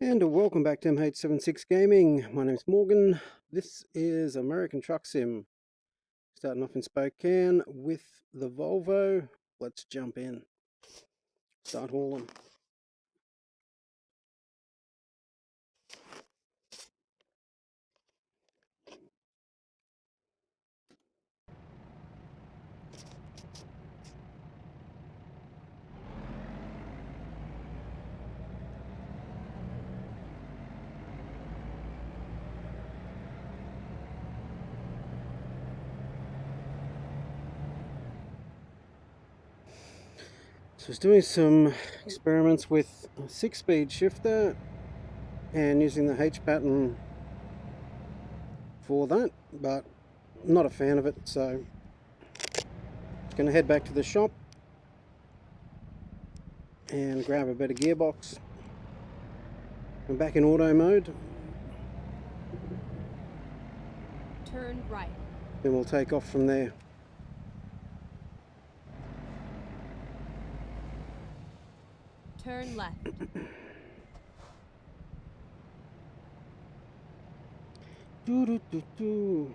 And welcome back to MH76 Gaming. My name's Morgan. This is American Truck Sim. Starting off in Spokane with the Volvo. Let's jump in. Start hauling. So I was doing some experiments with a 6-speed shifter and using the H pattern for that, but not a fan of it, so going to head back to the shop and grab a better gearbox. I'm back in auto mode. Turn right. Then we'll take off from there. Turn left. Doo-doo-doo-doo.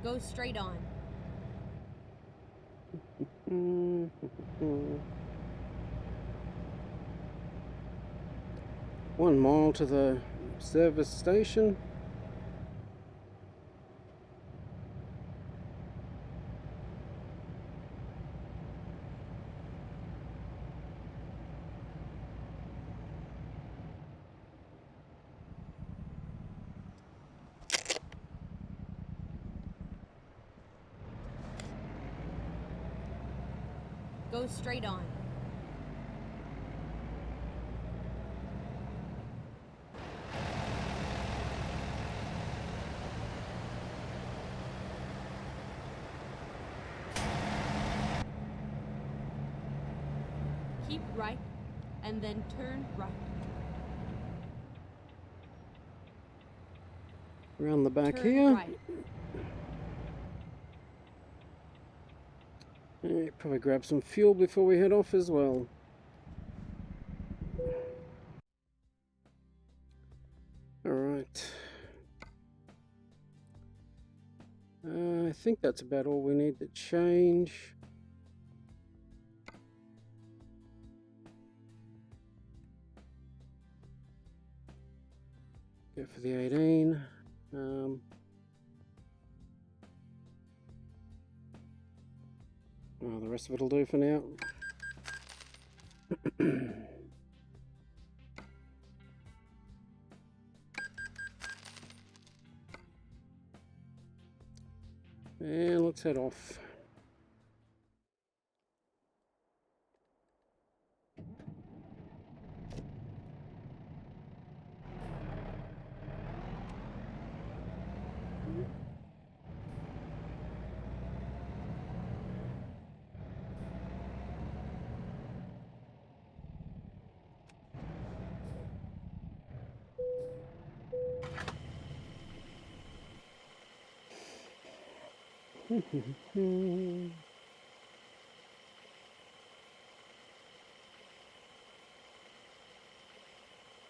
Go straight on. 1 mile to the service station. Go straight on. Keep right and then turn right. Around the back Turn here. right. Probably grab some fuel before we head off as well. Alright. I think that's about all we need to change. Go for the 18. Well, the rest of it will do for now. And let's head off. And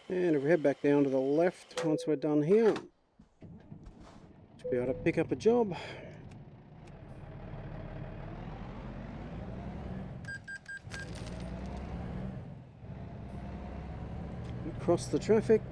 if we head back down to the left once we're done here, should be able to pick up a job. Cross the traffic.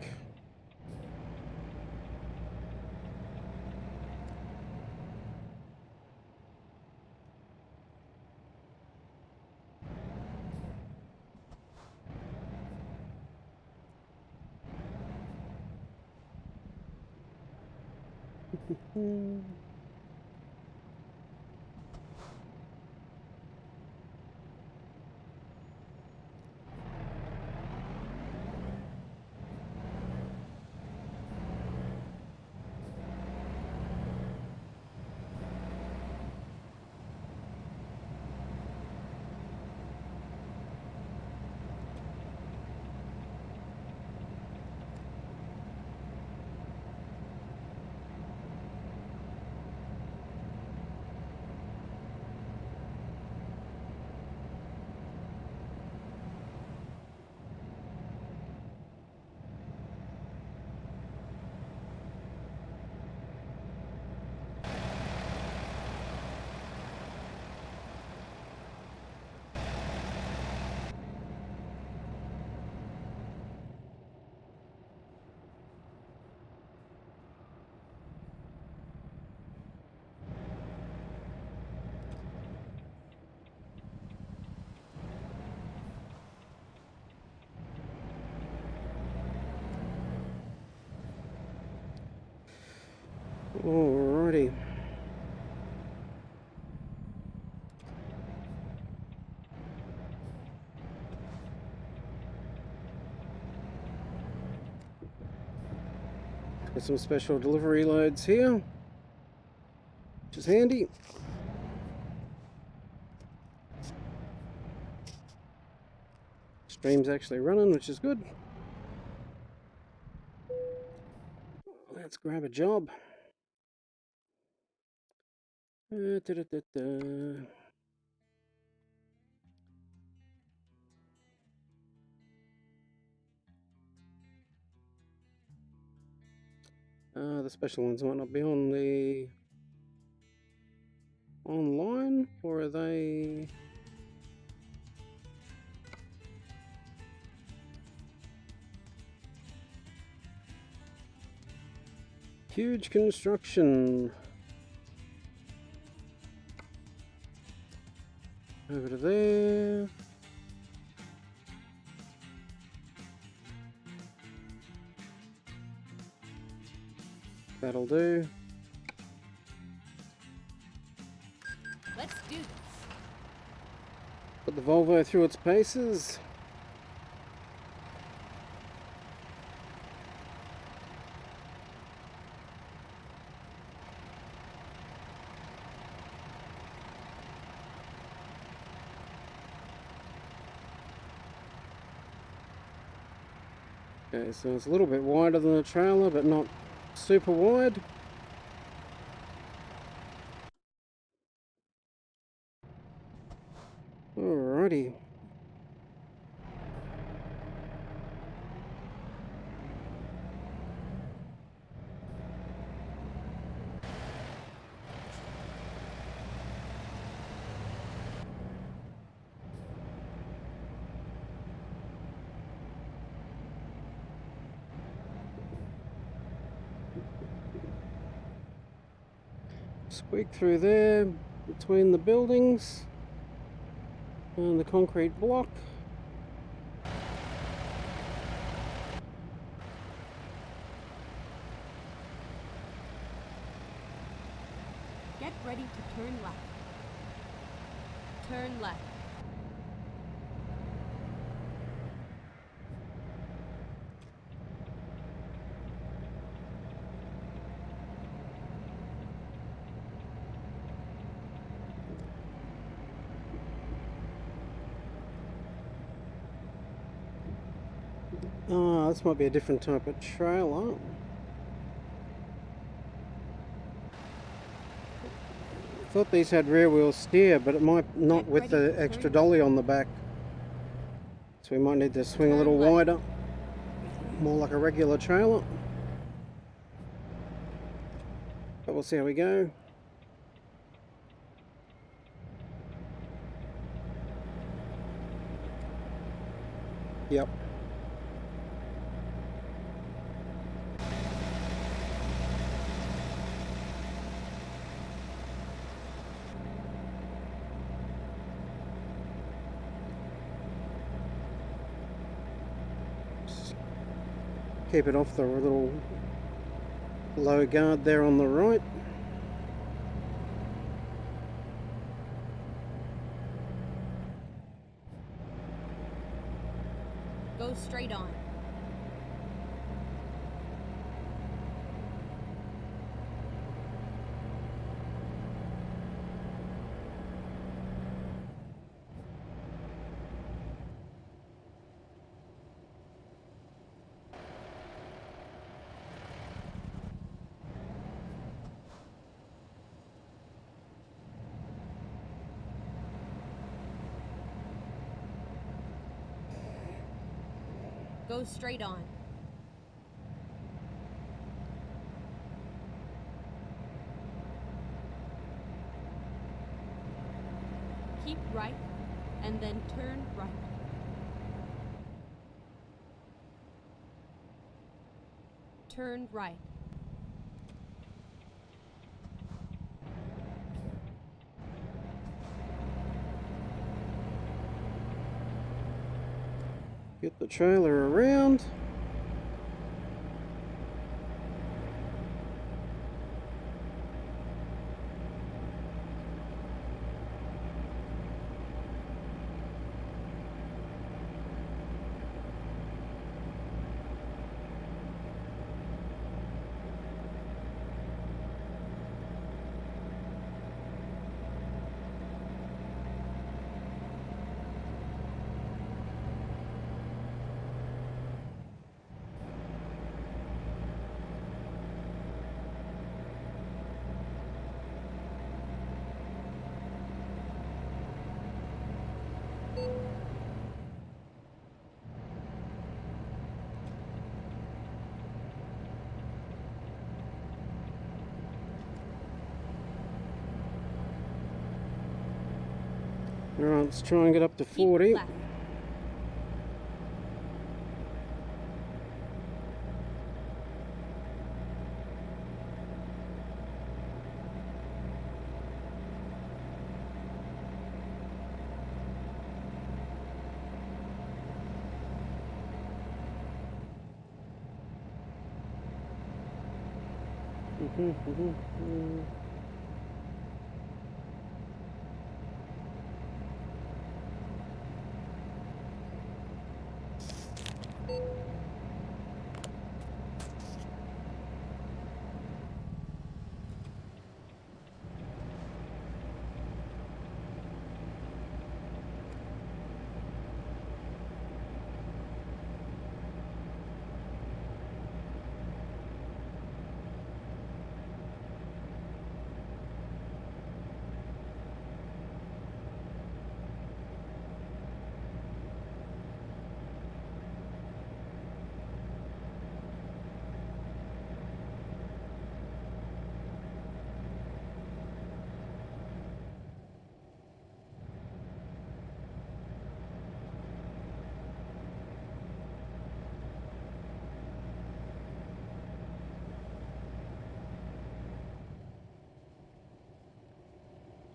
Alrighty. Got some special delivery loads here, which is handy. Stream's actually running, which is good. Let's grab a job. Da-da-da-da. The special ones might not be on the online, or are they? Huge construction. Over to there. That'll do. Let's do this. Put the Volvo through its paces. Okay, so it's a little bit wider than the trailer, but not super wide. Alrighty. Squeak through there, between the buildings and the concrete block. Get ready to turn left. Turn left. Ah, this might be a different type of trailer. Thought these had rear wheel steer, but it might not with the extra dolly on the back. So we might need to swing a little wider. More like a regular trailer. But we'll see how we go. Yep. Keep it off the little low guard there on the right. Go straight on. Go straight on. Keep right, and then turn right. Turn right. Get the trailer around. Alright, let's try and get up to Keep 40. left.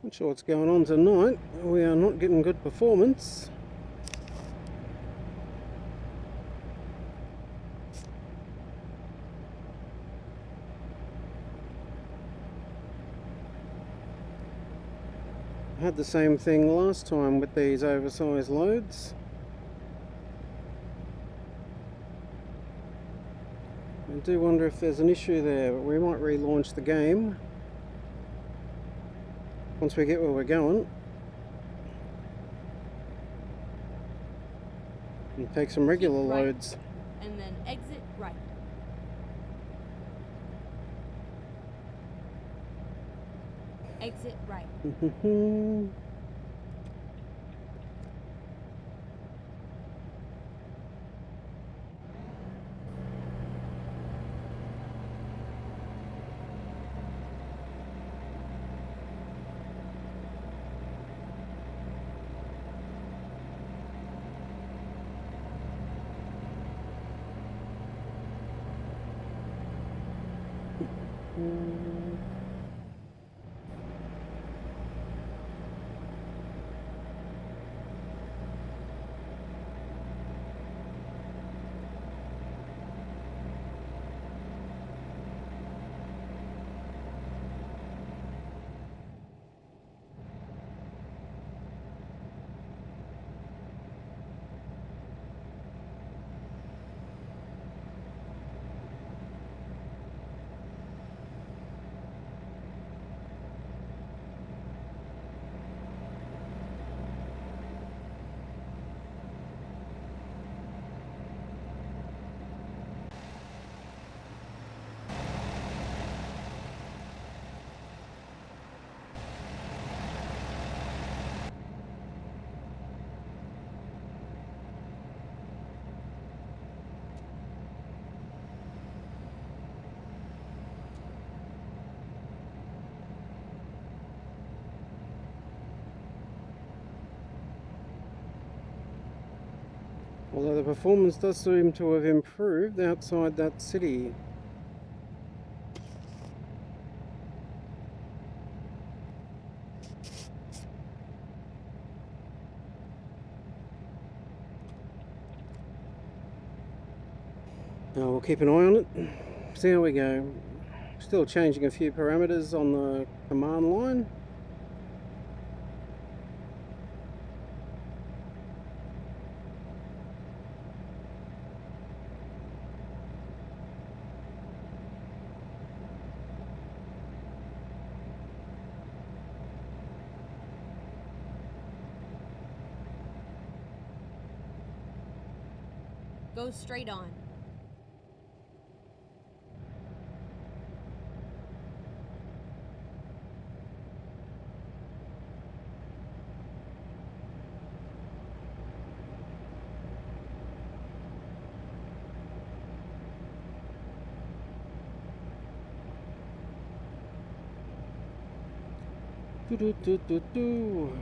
Not sure what's going on tonight. We are not getting good performance. I had the same thing last time with these oversized loads. I do wonder if there's an issue there, but we might relaunch the game once we get where we're going and take some regular Keep right, loads. and then exit right. Exit right. Although the performance does seem to have improved outside that city. Now we'll keep an eye on it, see how we go. Still changing a few parameters on the command line. Go straight on. Do do do do do.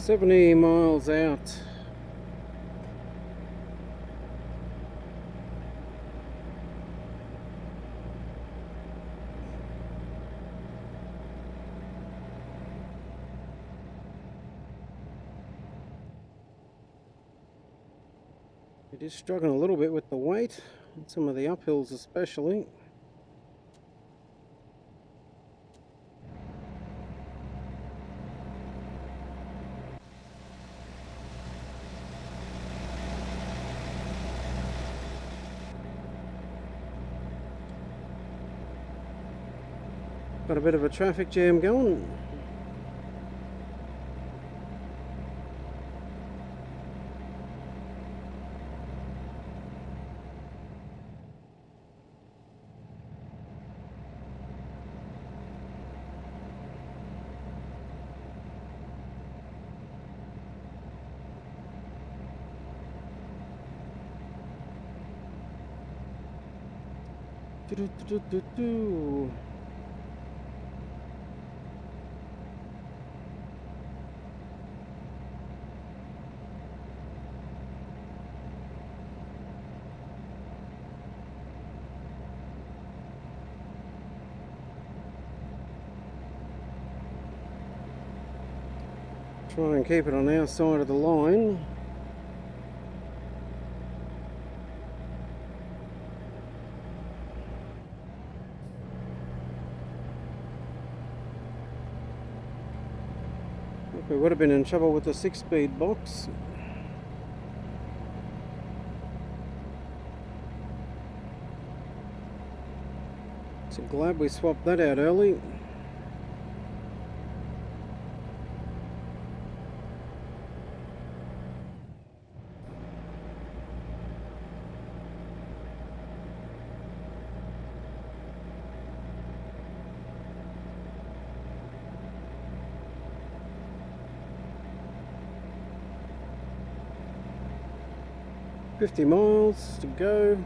70 miles out. It is struggling a little bit with the weight, on some of the uphills especially. Got a bit of a traffic jam going. Do-do-do-do-do. Try and keep it on our side of the line. We would have been in trouble with the 6-speed box. So glad we swapped that out early. $50 miles to go.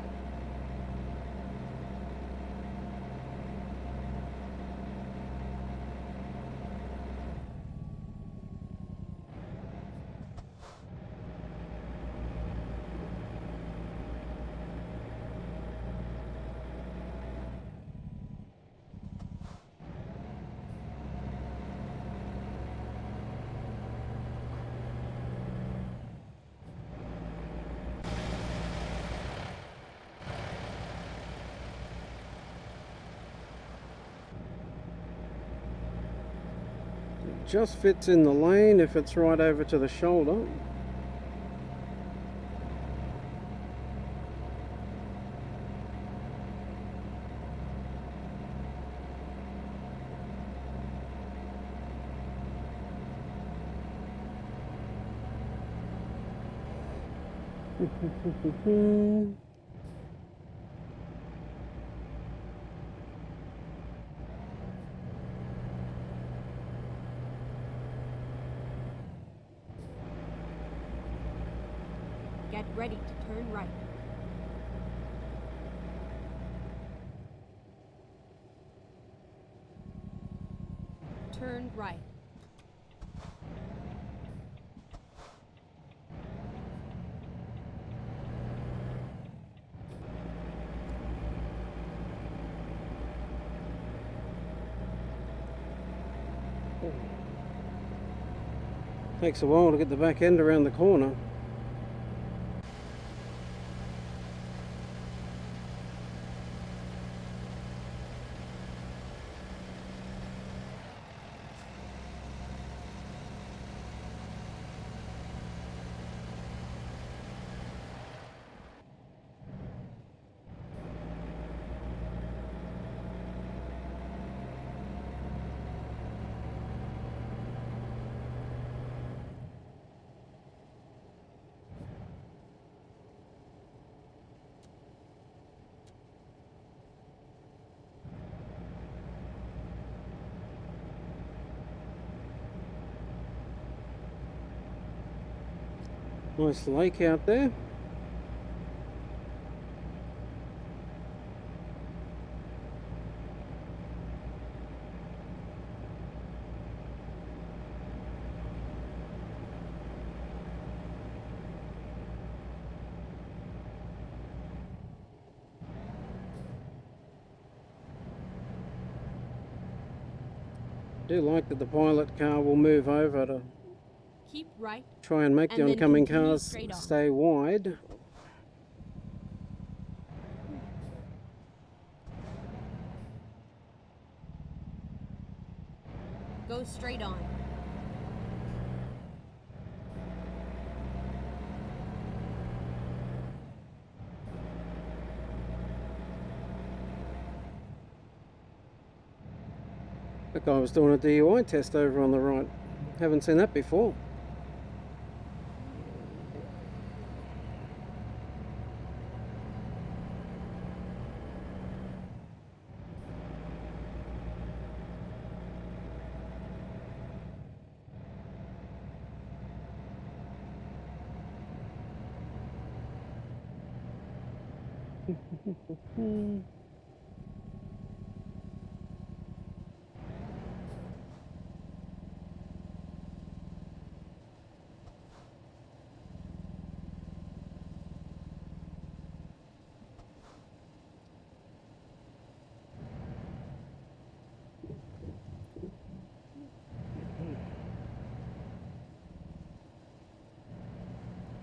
Just fits in the lane if it's right over to the shoulder. Get ready to turn right. Turn right. Takes a while to get the back end around the corner. Nice lake out there. do like that the pilot car will move over to Keep right try and make the and then oncoming continue cars straight on. stay wide. Go straight on. That guy was doing a DUI test over on the right. Haven't seen that before.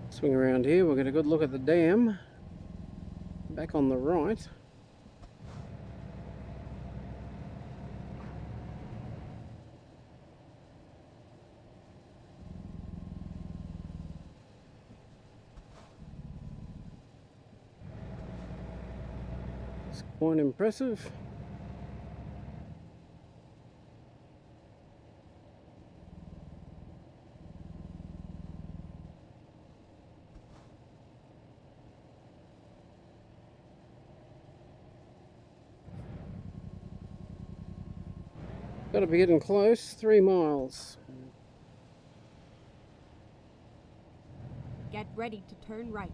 Swing around here, we'll get a good look at the dam. Back on the right. It's quite impressive. Got to be getting close. 3 miles. Get ready to turn right.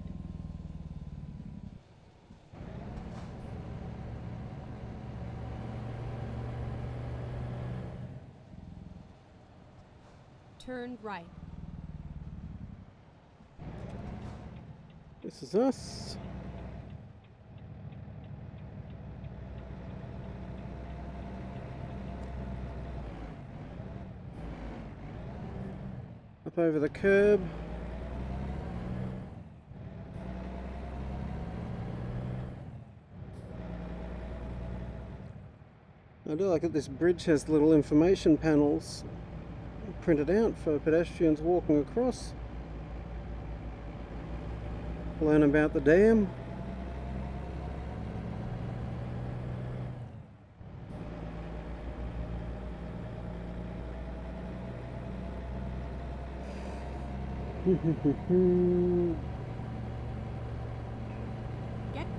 Turn right. This is us. Up over the curb. I do like that this bridge has little information panels printed out for pedestrians walking across. Learn about the dam. Get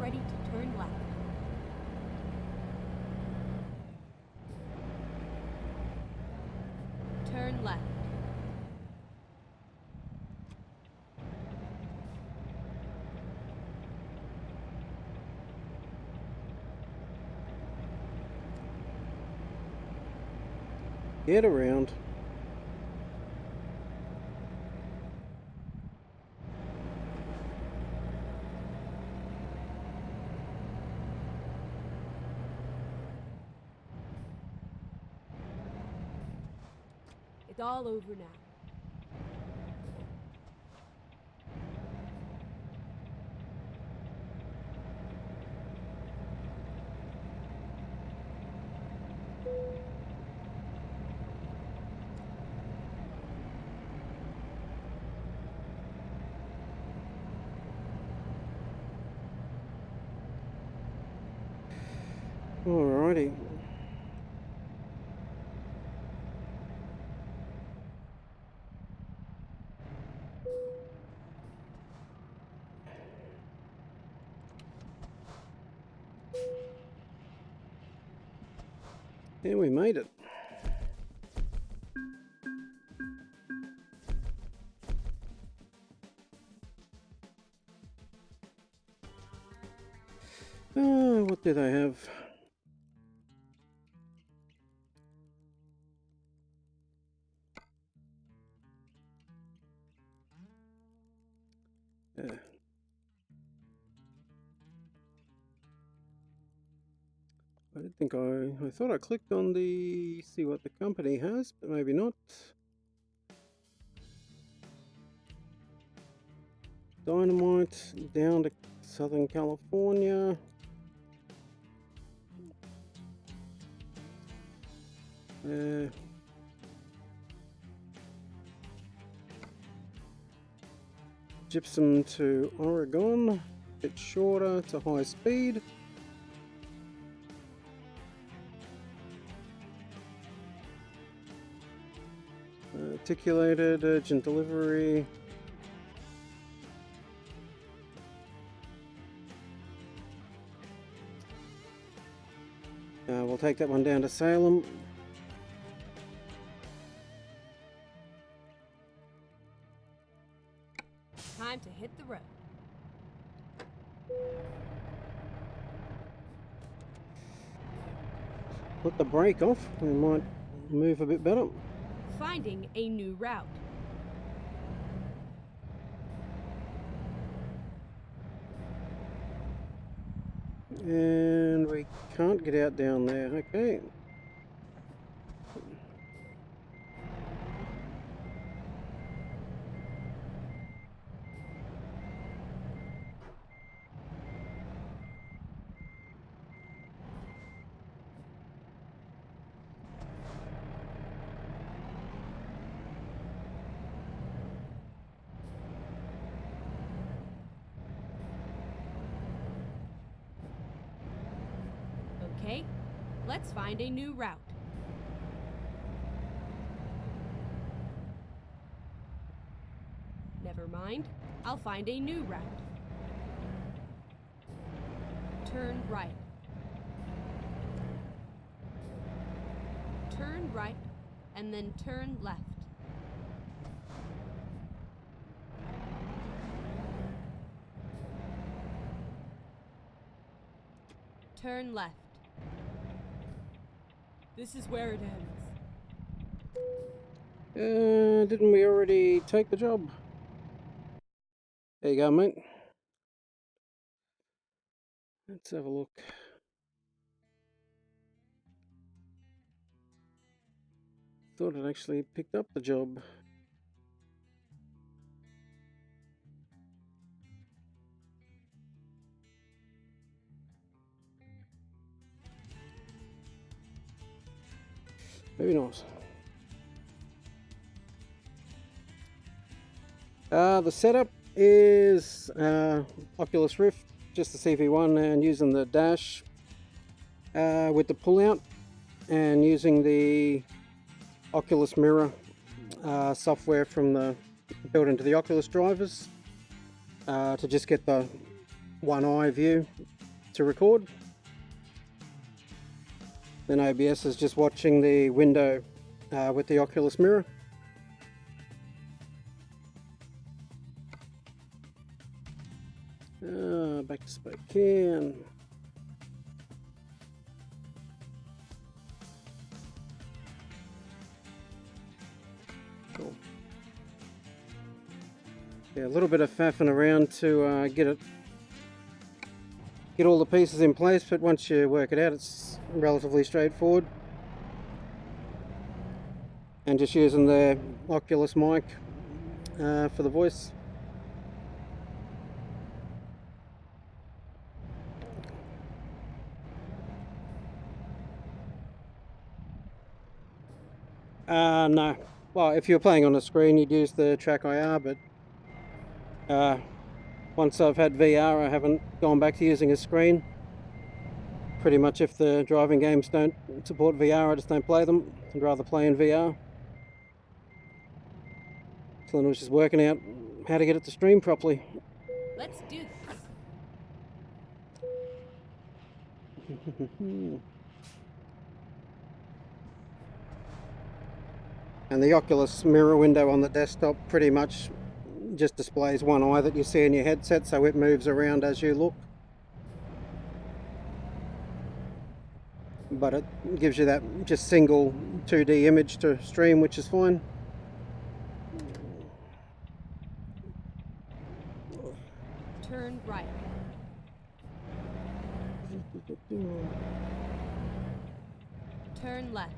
ready to turn left. Turn left. Get around. It's all over now. Alrighty. And we made it. What did I have? I didn't think I thought I clicked on the see what the company has, but maybe not. Dynamite down to Southern California. Gypsum to Oregon, bit shorter to high speed. Articulated, urgent delivery. We'll take that one down to Salem. Time to hit the road. Put the brake off, we might move a bit better. Finding a new route. And we can't get out down there, okay. Okay, let's find a new route. Never mind, I'll find a new route. Turn right. Turn right, and then turn left. Turn left. This is where it ends. Didn't we already take the job? There you go, mate. Let's have a look. Thought it actually picked up the job. Maybe not. The setup is Oculus Rift, just the CV1, and using the dash with the pull-out, and using the Oculus Mirror software from the built into the Oculus drivers to just get the one eye view to record. Then OBS is just watching the window with the Oculus Mirror. Back to Spokane. Cool. Yeah, a little bit of faffing around to get all the pieces in place, but once you work it out, it's relatively straightforward. And just using the Oculus mic for the voice. No. Well, if you're playing on a screen, you'd use the track IR, but once I've had VR, I haven't gone back to using a screen. Pretty much if the driving games don't support VR, I just don't play them. I'd rather play in VR. So then I was just working out how to get it to stream properly. Let's do this. And the Oculus mirror window on the desktop pretty much just displays one eye that you see in your headset, so it moves around as you look. But it gives you that just single 2D image to stream, which is fine. Turn right. turn left.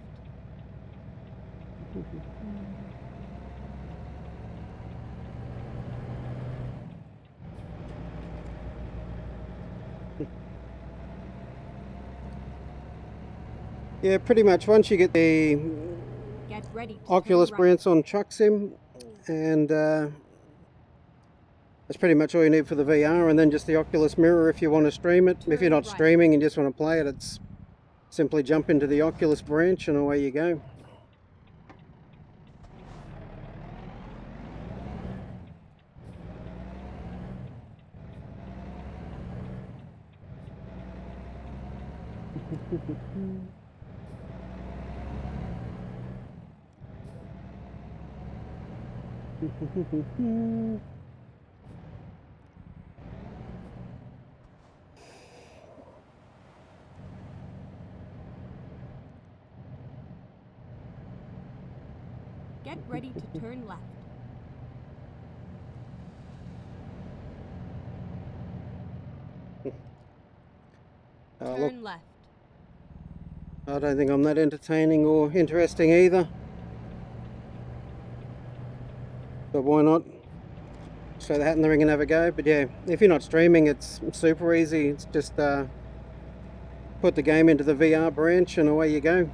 Yeah, pretty much once you get the Get ready to Oculus turn right. branch on Truck Sim, and that's pretty much all you need for the VR, and then just the Oculus mirror if you want to stream it. If you're Turn not right. streaming and just want to play it, it's simply jump into the Oculus branch and away you go. Get ready to turn left. Look, Turn left. I don't think I'm that entertaining or interesting either. But why not? Throw the hat in the ring and have a go. But yeah, if you're not streaming, it's super easy. It's just put the game into the VR branch and away you go.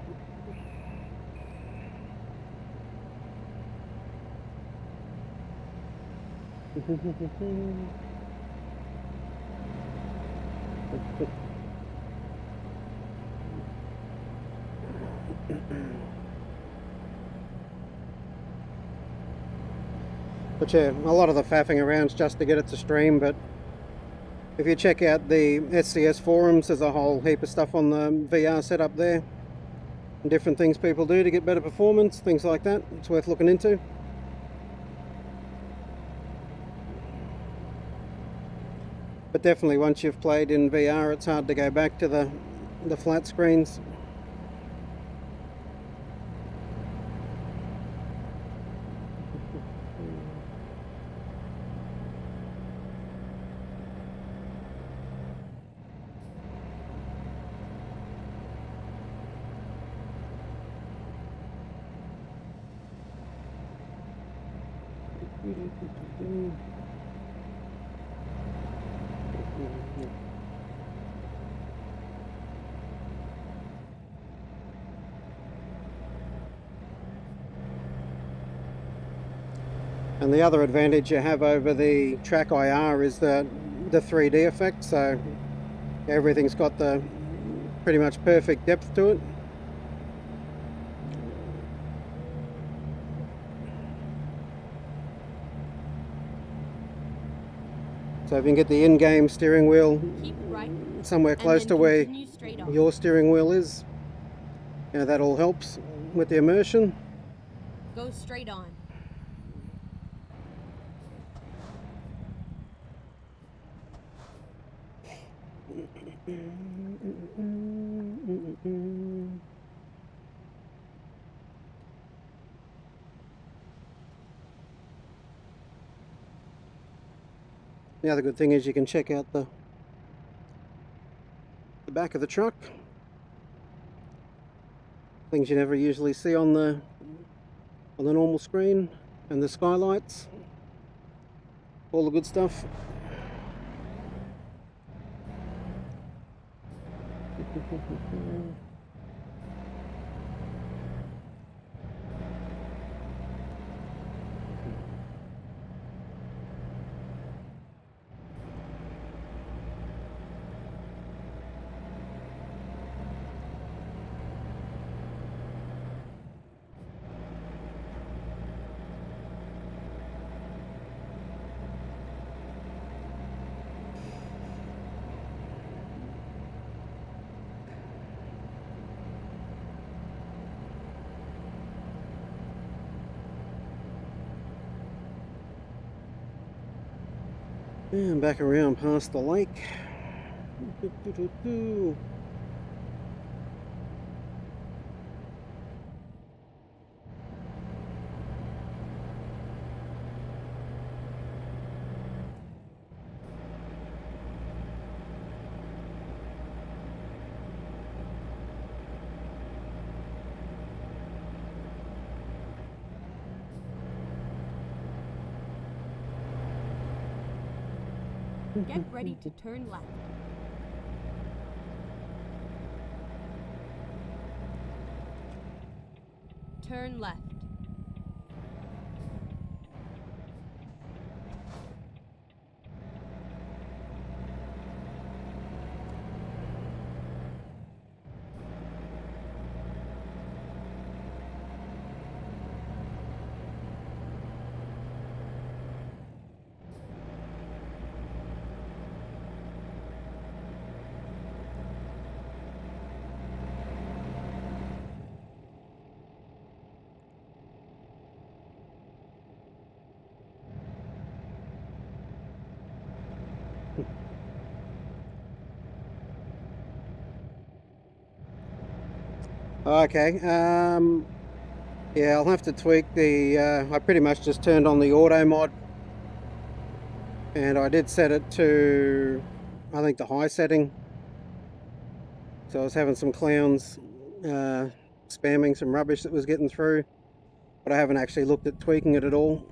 But yeah, a lot of the faffing around is just to get it to stream, but if you check out the SCS forums, there's a whole heap of stuff on the VR setup there. And different things people do to get better performance, things like that. It's worth looking into. But definitely once you've played in VR, it's hard to go back to the flat screens. And the other advantage you have over the track IR is the 3D effect, so everything's got the pretty much perfect depth to it. So if you can get the in-game steering wheel Keep right. somewhere close to where Straight on. your steering wheel is, you know, that all helps with the immersion. Go straight on. The other good thing is you can check out the back of the truck. Things you never usually see on the normal screen, and the skylights. All the good stuff. And back around past the lake. Get ready to turn left. Turn left. Okay, yeah, I'll have to tweak the, I pretty much just turned on the auto mod, and I did set it to, I think, the high setting. So I was having some clowns spamming some rubbish that was getting through, but I haven't actually looked at tweaking it at all.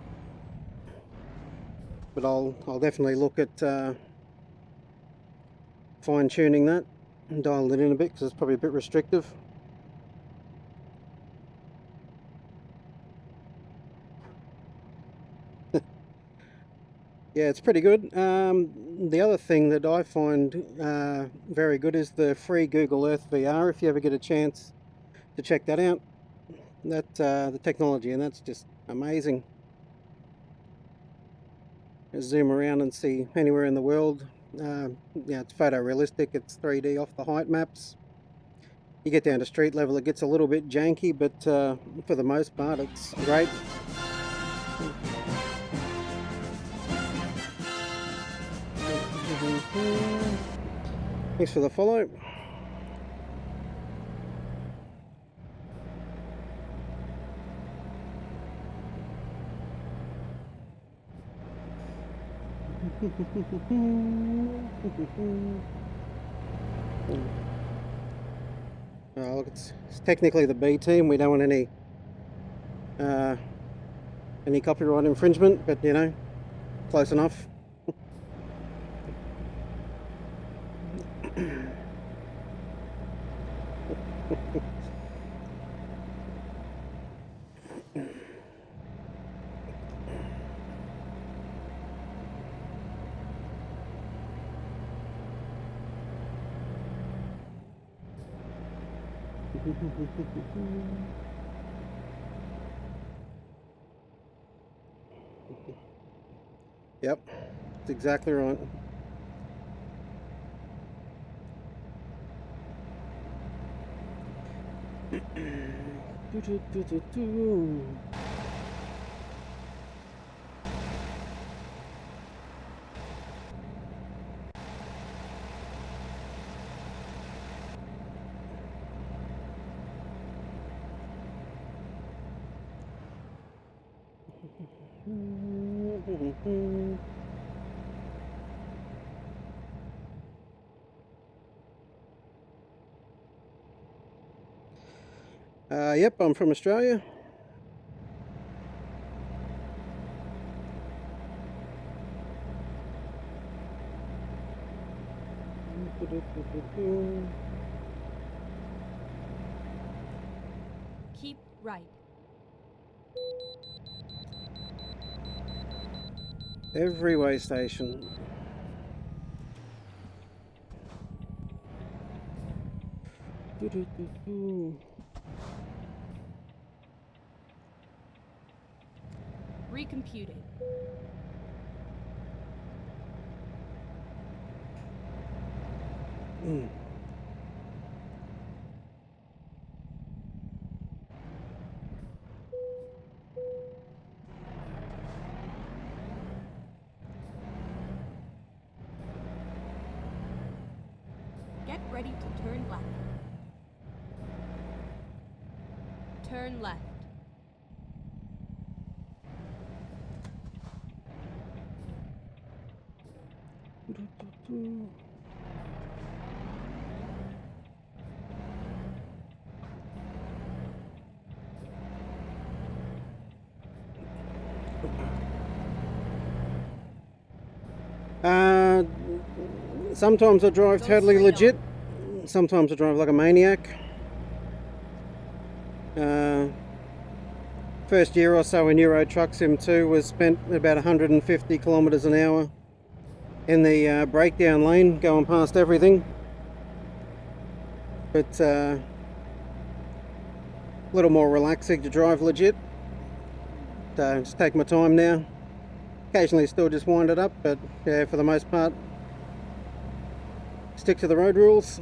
But I'll definitely look at fine tuning that and dial it in a bit, because it's probably a bit restrictive. Yeah, it's pretty good. The other thing that I find very good is the free Google Earth VR. If you ever get a chance to check that out, that the technology, and that's just amazing. Just zoom around and see anywhere in the world. Yeah, it's photorealistic. It's 3D off the height maps. You get down to street level, it gets a little bit janky, but for the most part, it's great. Thanks for the follow. Oh, look, it's technically the B team. We don't want any copyright infringement, but you know, close enough. Yep, that's exactly right. Yep, I'm from Australia. Keep right. Every way station. Recomputed. Get ready to turn left. Turn left. Sometimes I drive Go totally straight legit. on. Sometimes I drive like a maniac. First year or so in Euro Truck Sim 2 was spent about 150 kilometers an hour in the breakdown lane, going past everything. But a little more relaxing to drive legit. So just take my time now. Occasionally still just wind it up, but yeah, for the most part, stick to the road rules.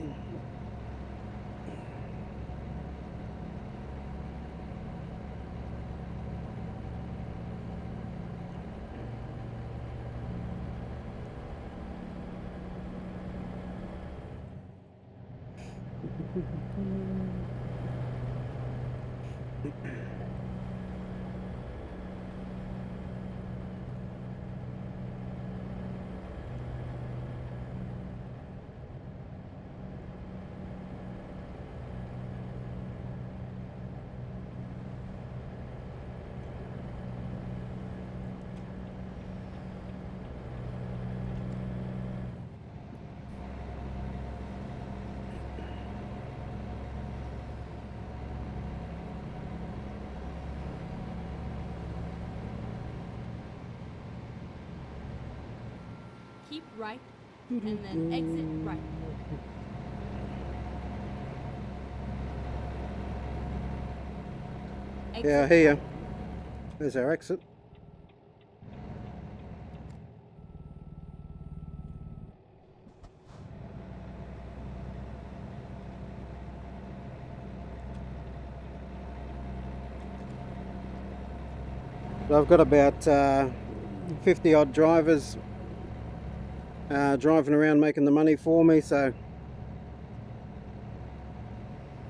Keep right and then exit right. Yeah, I hear you. There's our exit. I've got about 50 odd drivers driving around making the money for me, so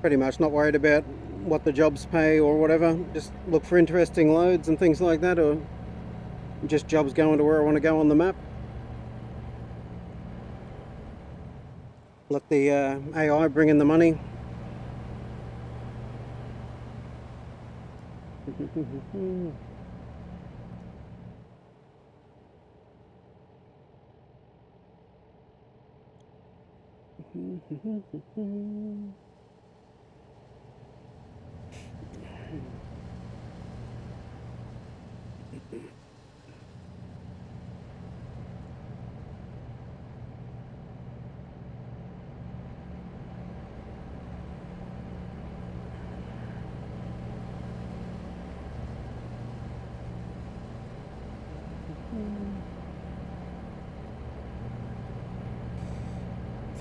pretty much not worried about what the jobs pay or whatever. Just look for interesting loads and things like that, or just jobs going to where I want to go on the map. Let the AI bring in the money.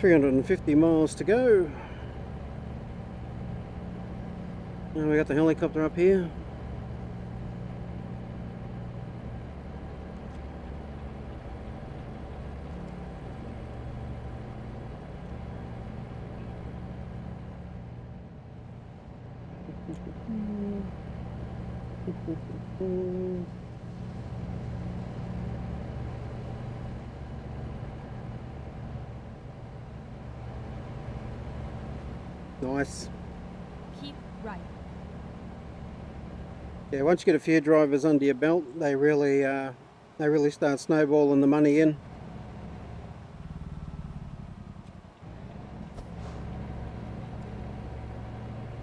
$350 miles to go. And we got the helicopter up here. Nice. Keep right. Yeah, once you get a few drivers under your belt, they really start snowballing the money in.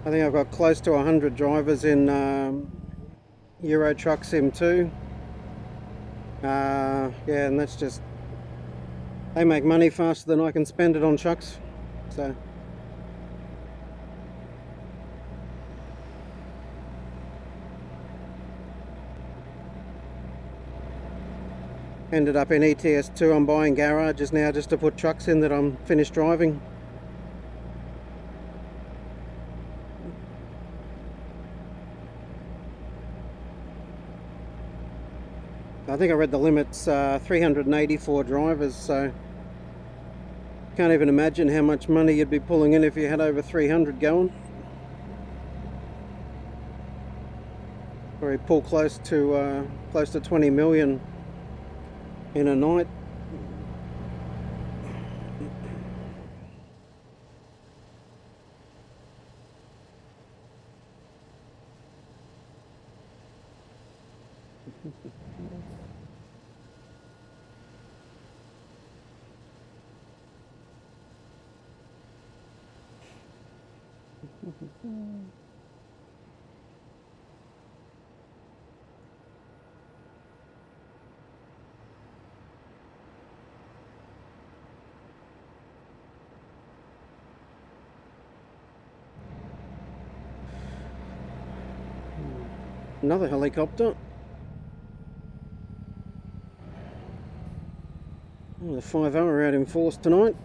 I think I've got close to 100 drivers in Euro Truck Sim 2. Yeah, and that's just, they make money faster than I can spend it on trucks. So ended up in ATS 2. I'm buying garages now just to put trucks in that I'm finished driving. I think I read the limit's 384 drivers, so can't even imagine how much money you'd be pulling in if you had over 300 going. Or you pull close to 20 million in a night. Another helicopter. Oh, the 5 are out in force tonight.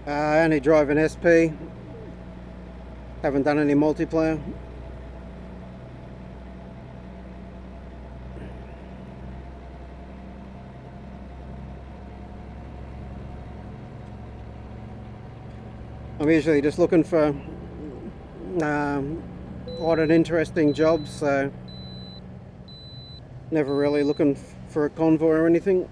Only driving SP. Haven't done any multiplayer. I'm usually just looking for odd and interesting jobs, so never really looking for a convoy or anything.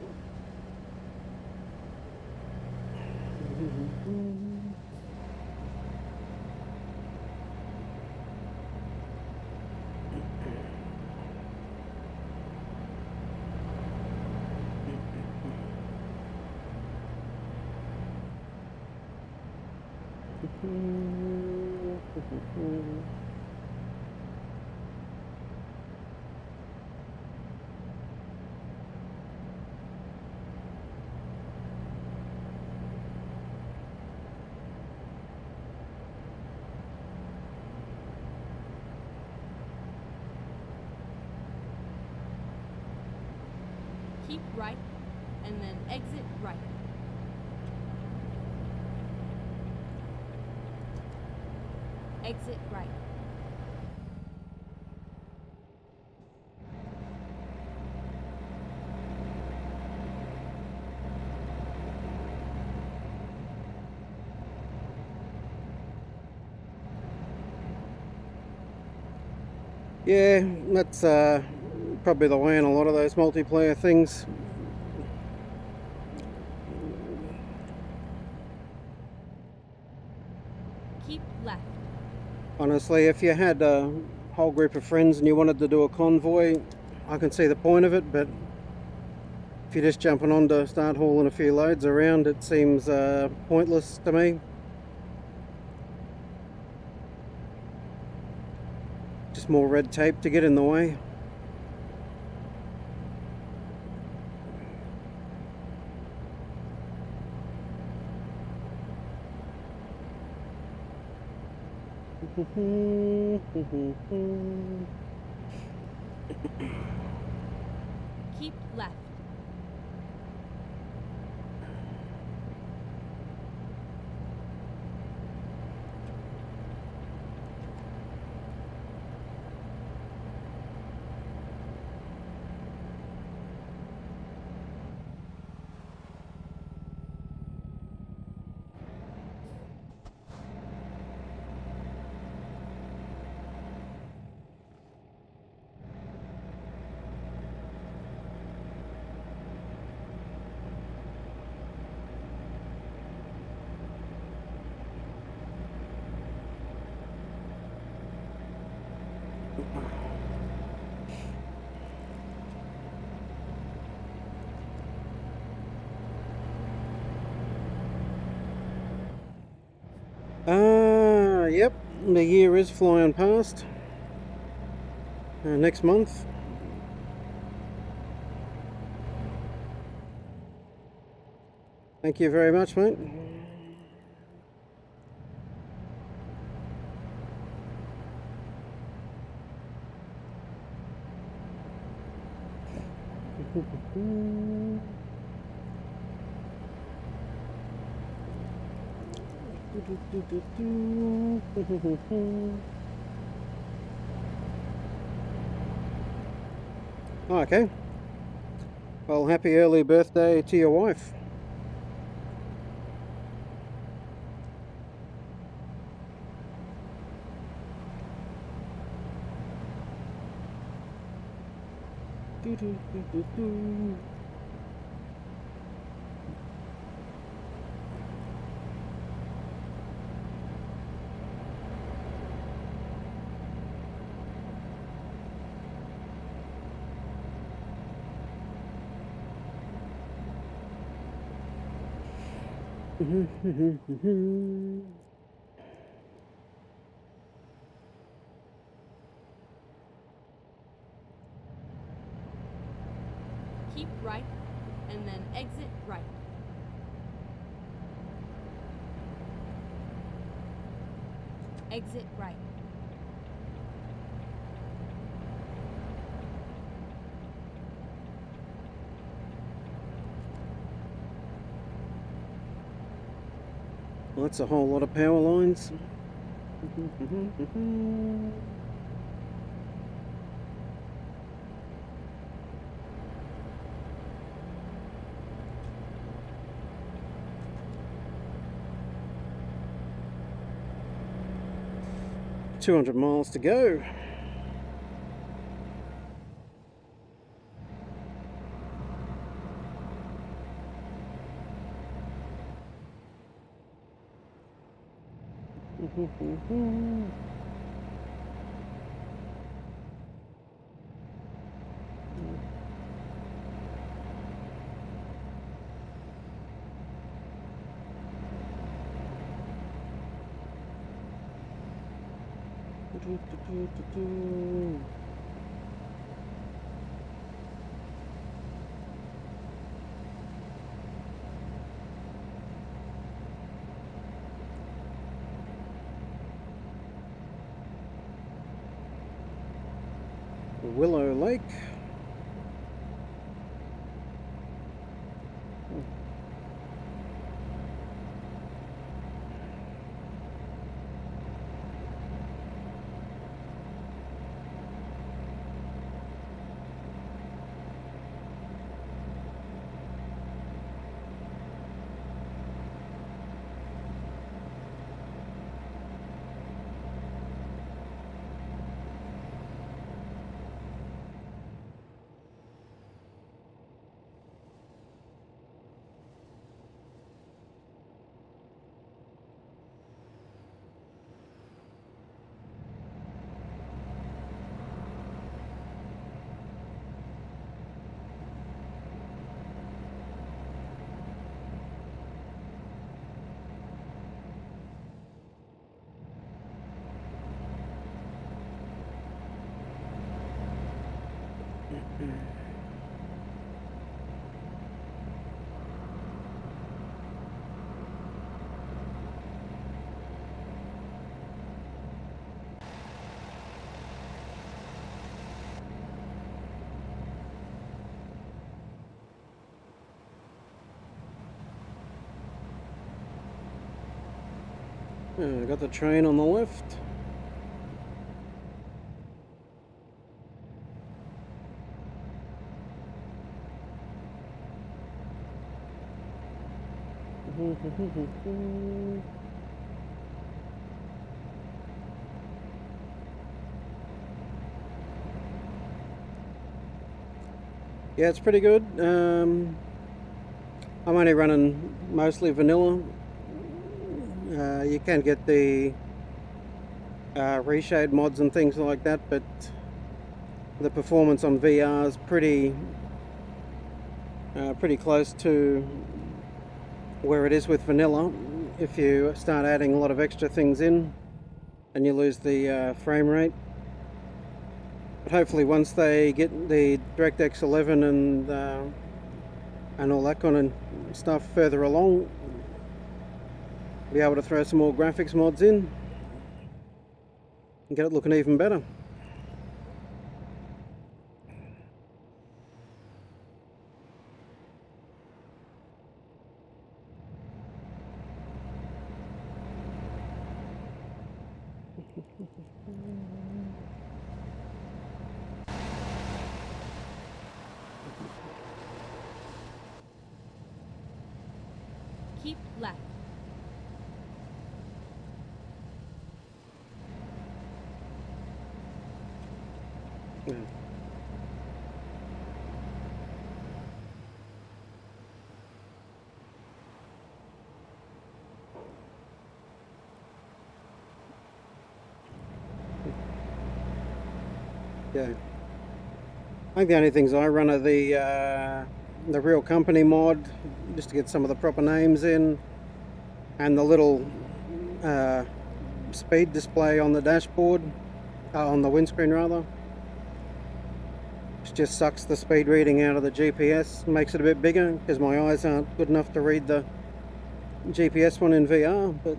Keep right, and then exit right. Exit right. Yeah, that's probably the way in a lot of those multiplayer things. Keep left. Honestly, if you had a whole group of friends and you wanted to do a convoy, I can see the point of it, but if you're just jumping on to start hauling a few loads around, it seems pointless to me. Just more red tape to get in the way. Keep left. Yep, the year is flying past. Next month. Thank you very much, mate. Okay. Well, happy early birthday to your wife. Keep right and then exit right. Exit right. Well, that's a whole lot of power lines. 200 miles to go. Willow Lake. Got the train on the left. Yeah, it's pretty good. I'm only running mostly vanilla. You can get the reshade mods and things like that, but the performance on VR is pretty close to where it is with vanilla. If you start adding a lot of extra things in, and you lose the frame rate. But hopefully, once they get the DirectX 11 and all that kind of stuff further along, be able to throw some more graphics mods in and get it looking even better. Keep left. Yeah. Yeah. I think the only things I run are the real company mod, just to get some of the proper names in, and the little speed display on the dashboard, on the windscreen rather, which just sucks the speed reading out of the GPS, makes it a bit bigger because my eyes aren't good enough to read the GPS one in VR. But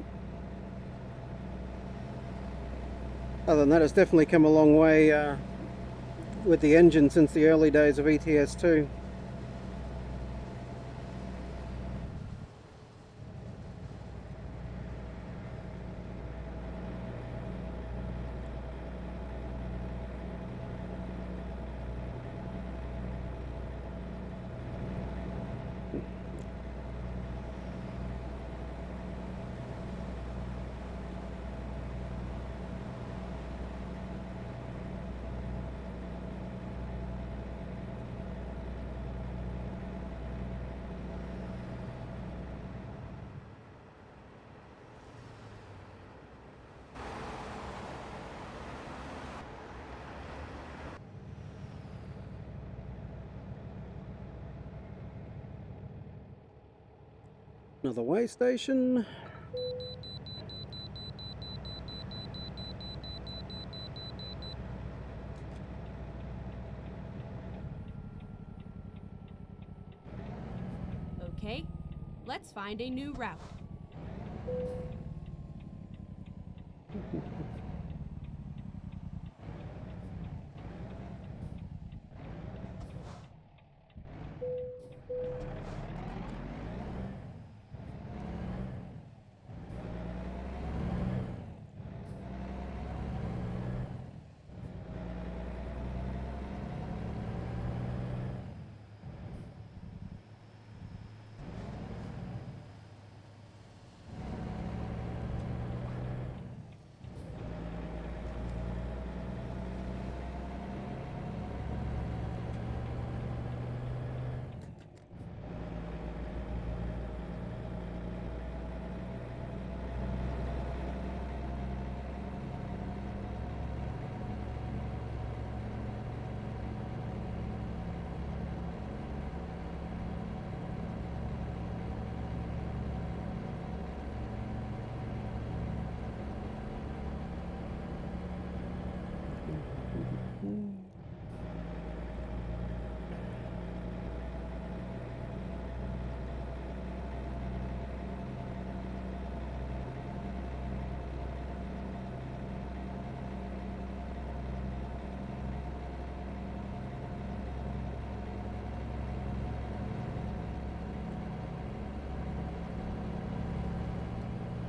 other than that, it's definitely come a long way with the engine since the early days of ATS 2. Another way station. Okay, let's find a new route.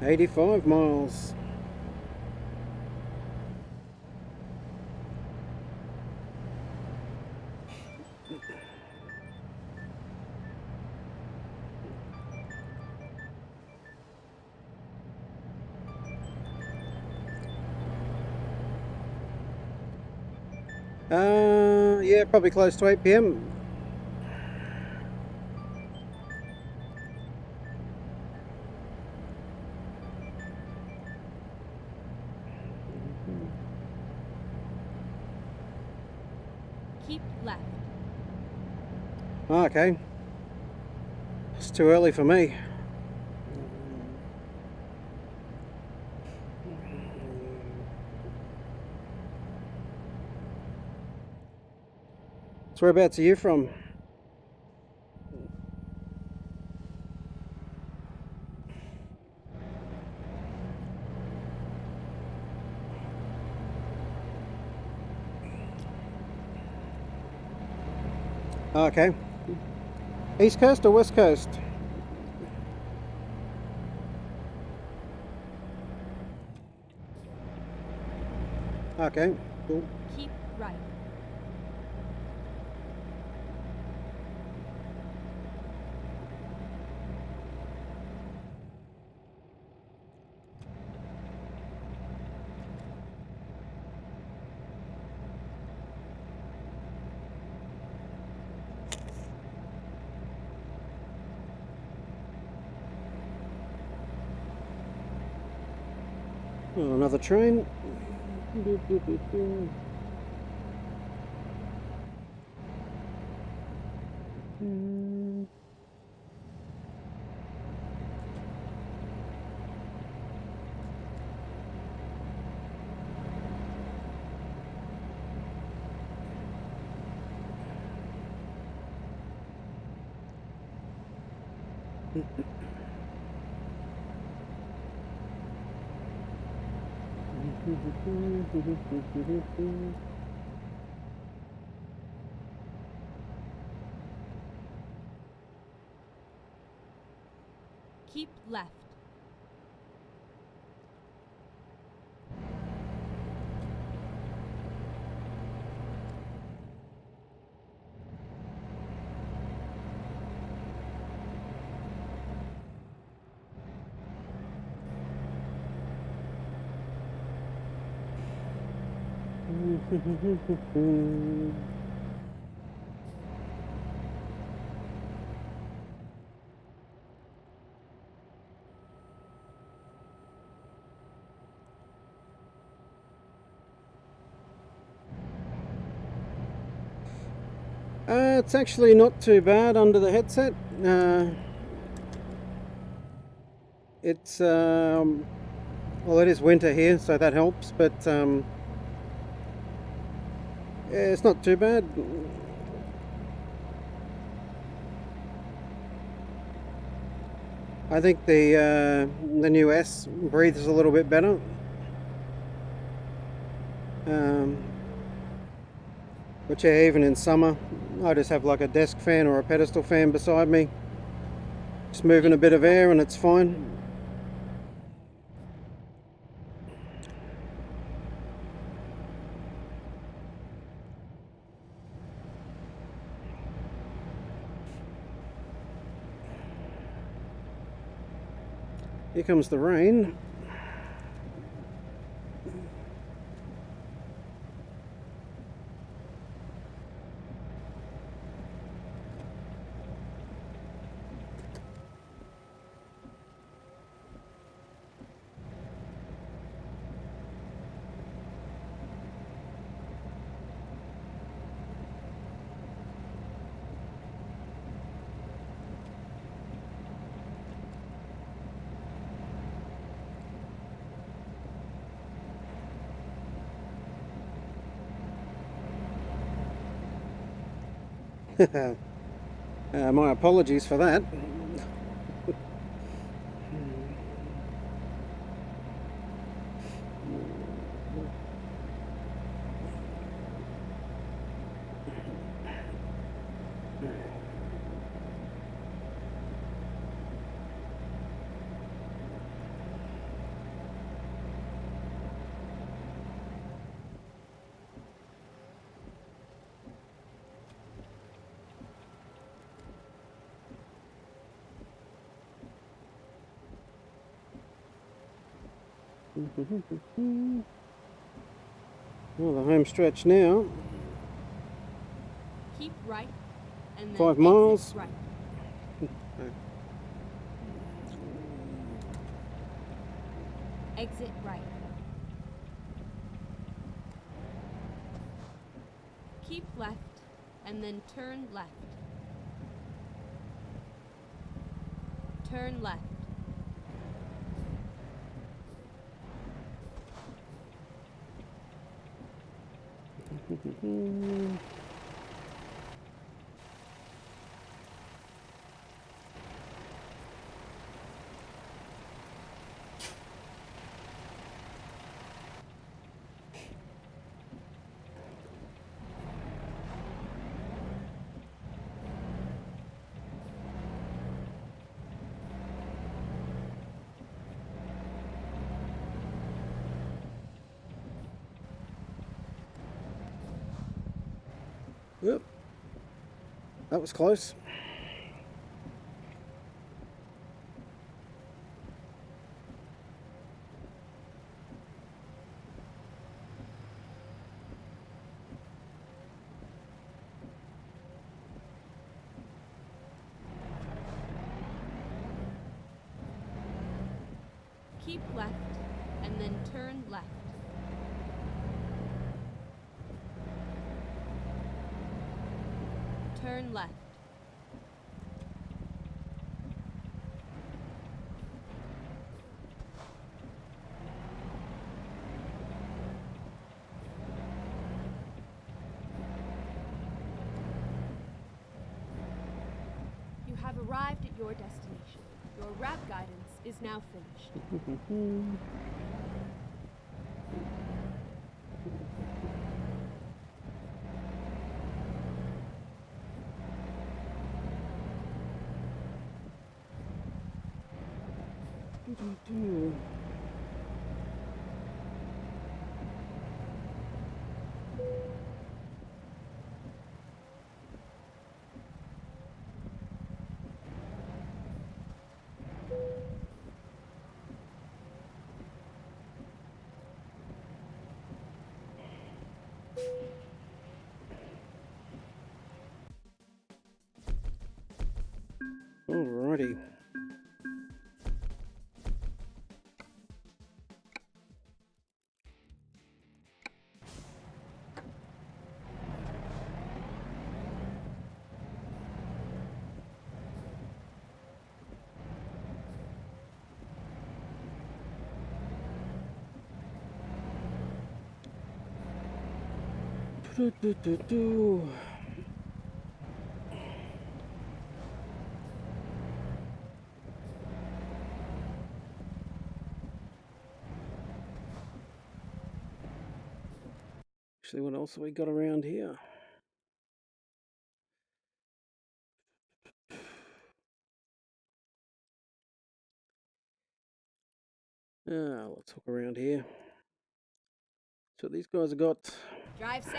$85. Yeah, probably close to 8 p.m. Keep left. Okay. It's too early for me. So whereabouts are you from? Okay. East Coast or West Coast? Okay, cool. Keep right. Oh, another train. Keep left. It's actually not too bad under the headset. It's well, it is winter here, so that helps. But yeah, it's not too bad. I think the new S breathes a little bit better. But yeah, even in summer, I just have like a desk fan or a pedestal fan beside me, just moving a bit of air, and it's fine. Here comes the rain. My apologies for that. Well, the home stretch now. Keep right and then 5 miles. Right. Exit right. Keep left and then turn left. Turn left. Yep, that was close. Keep left and then turn left. Turn left. You have arrived at your destination. Your rap guidance is now finished. Alrighty. Do. Actually, what else have we got around here? Let's look around here. So these guys have got. Drive safe.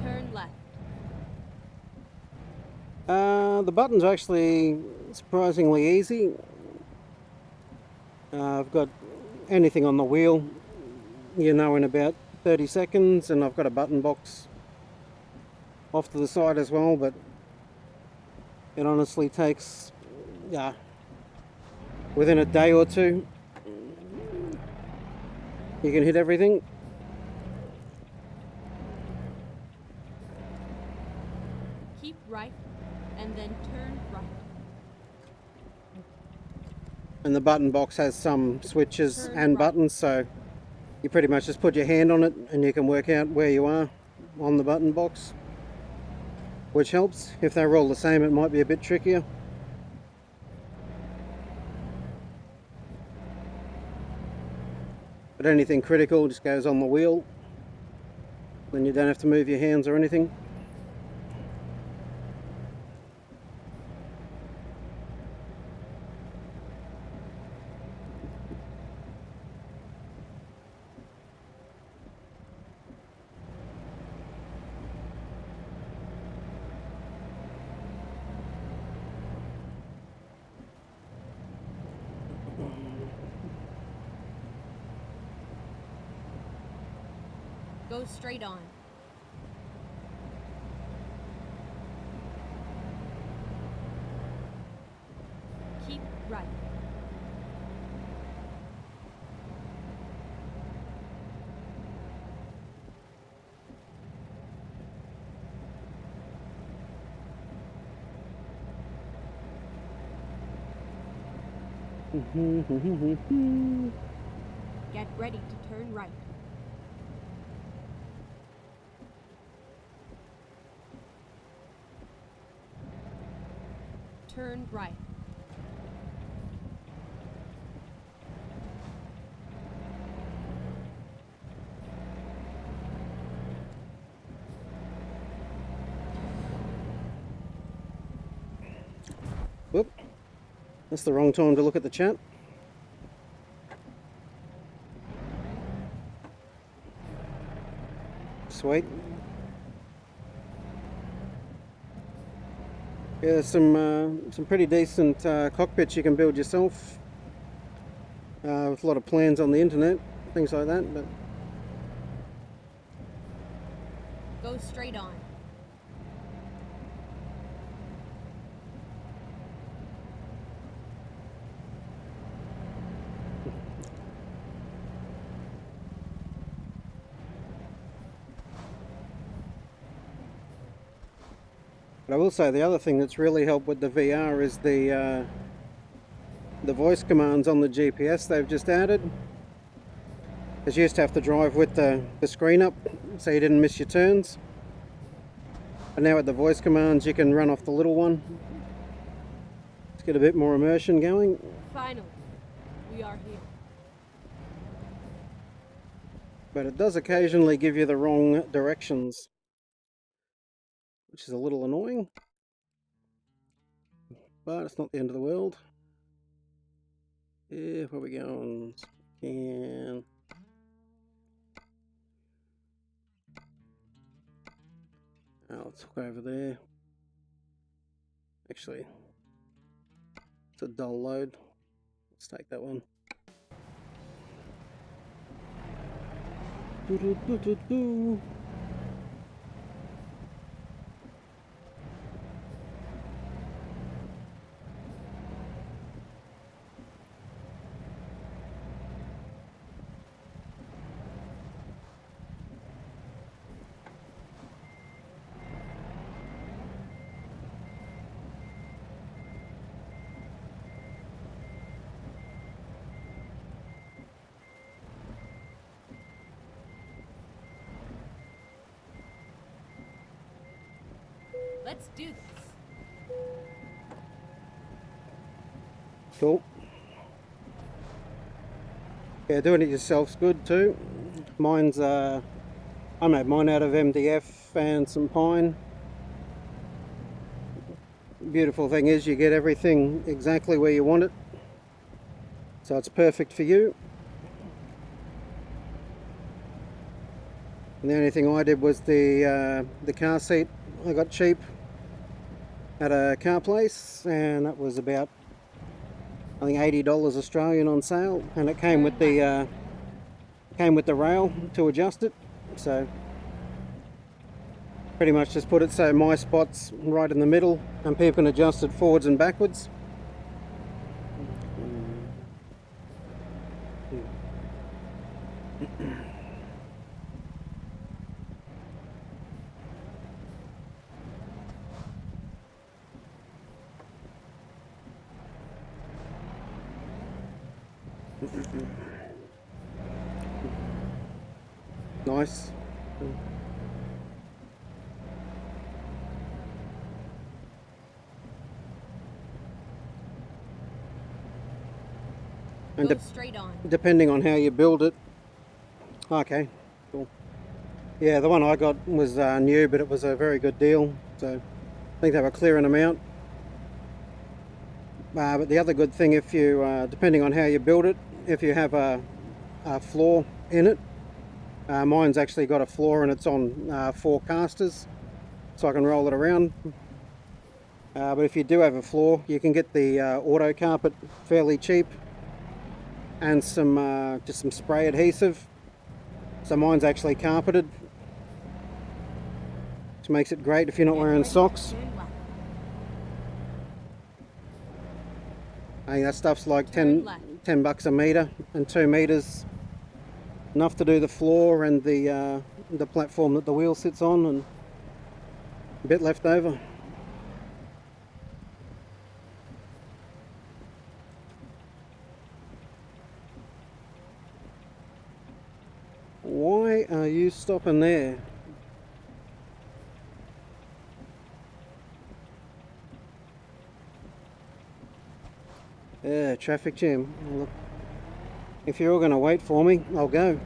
Turn left. The buttons are actually surprisingly easy. I've got anything on the wheel, in about 30 seconds, and I've got a button box off to the side as well, but it honestly takes, within a day or two, you can hit everything. Keep right and then turn right. And the button box has some switches Turn and right. buttons, so you pretty much just put your hand on it and you can work out where you are on the button box, which helps. If they're all the same, it might be a bit trickier. But anything critical just goes on the wheel, then you don't have to move your hands or anything. Go straight on. Keep right. Get ready to turn right. Turn right. Whoop, that's the wrong time to look at the chat. Sweet. Yeah, there's some pretty decent cockpits you can build yourself with a lot of plans on the internet, things like that. But Go straight on. I will say the other thing that's really helped with the VR is the voice commands on the GPS they've just added. Because you used to have to drive with the screen up so you didn't miss your turns. And now with the voice commands, you can run off the little one. Let's get a bit more immersion going. Finally, we are here. But it does occasionally give you the wrong directions, which is a little annoying. But it's not the end of the world. Yeah, where we going? And let's go over there. Actually, it's a dull load. Let's take that one. Doo -doo -doo -doo -doo. Let's do this. Cool. Yeah, doing it yourself's good too. Mine's I made mine out of MDF and some pine. Beautiful thing is you get everything exactly where you want it, so it's perfect for you. And the only thing I did was the car seat. I got cheap at a car place, and that was about, I think, $80 Australian on sale, and it came with the rail to adjust it. So pretty much just put it so my spot's right in the middle, and people can adjust it forwards and backwards. Nice. And Go straight on. depending on how you build it. Okay, cool. Yeah, the one I got was new, but it was a very good deal, so I think they were clearing them out. But the other good thing, if you depending on how you build it, if you have a floor in it, mine's actually got a floor and it's on 4 casters, so I can roll it around. But if you do have a floor, you can get the auto carpet fairly cheap, and some just some spray adhesive. So mine's actually carpeted, which makes it great if you're not wearing socks. I think that stuff's like 10 bucks a metre, and 2 metres enough to do the floor and the platform that the wheel sits on, and a bit left over. Why are you stopping there? Yeah, traffic jam. Look, if you're all going to wait for me, I'll go.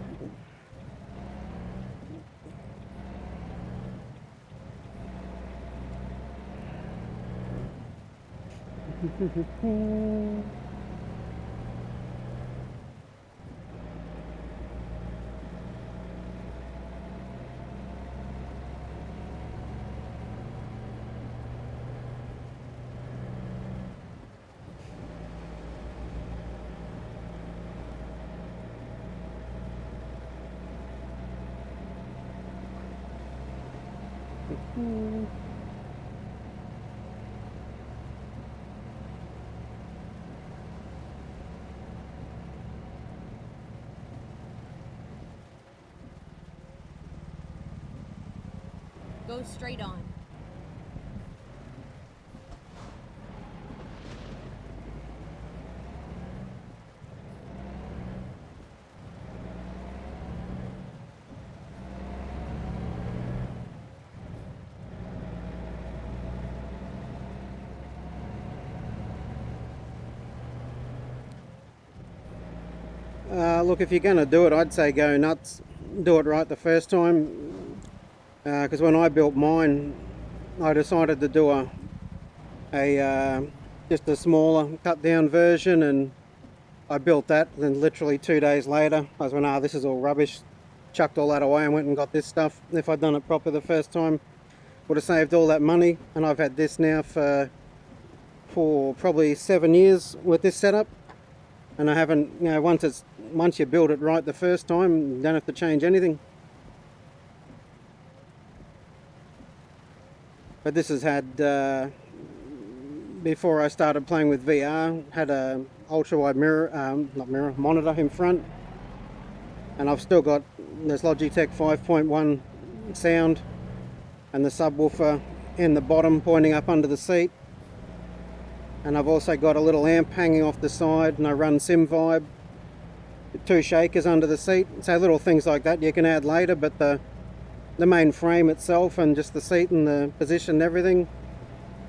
Go straight on. Look, if you're going to do it, I'd say go nuts. Do it right the first time. Because when I built mine, I decided to do just a smaller cut down version, and I built that. Then literally 2 days later, I was like, this is all rubbish. Chucked all that away and went and got this stuff. If I'd done it proper the first time, would have saved all that money. And I've had this now for probably 7 years with this setup, and I haven't, once you build it right the first time, you don't have to change anything. But this has had, before I started playing with VR, had a ultra wide monitor in front, and I've still got this Logitech 5.1 sound and the subwoofer in the bottom pointing up under the seat. And I've also got a little amp hanging off the side, and I run SimVibe. 2 shakers under the seat. So little things like that you can add later, but the main frame itself and just the seat and the position and everything,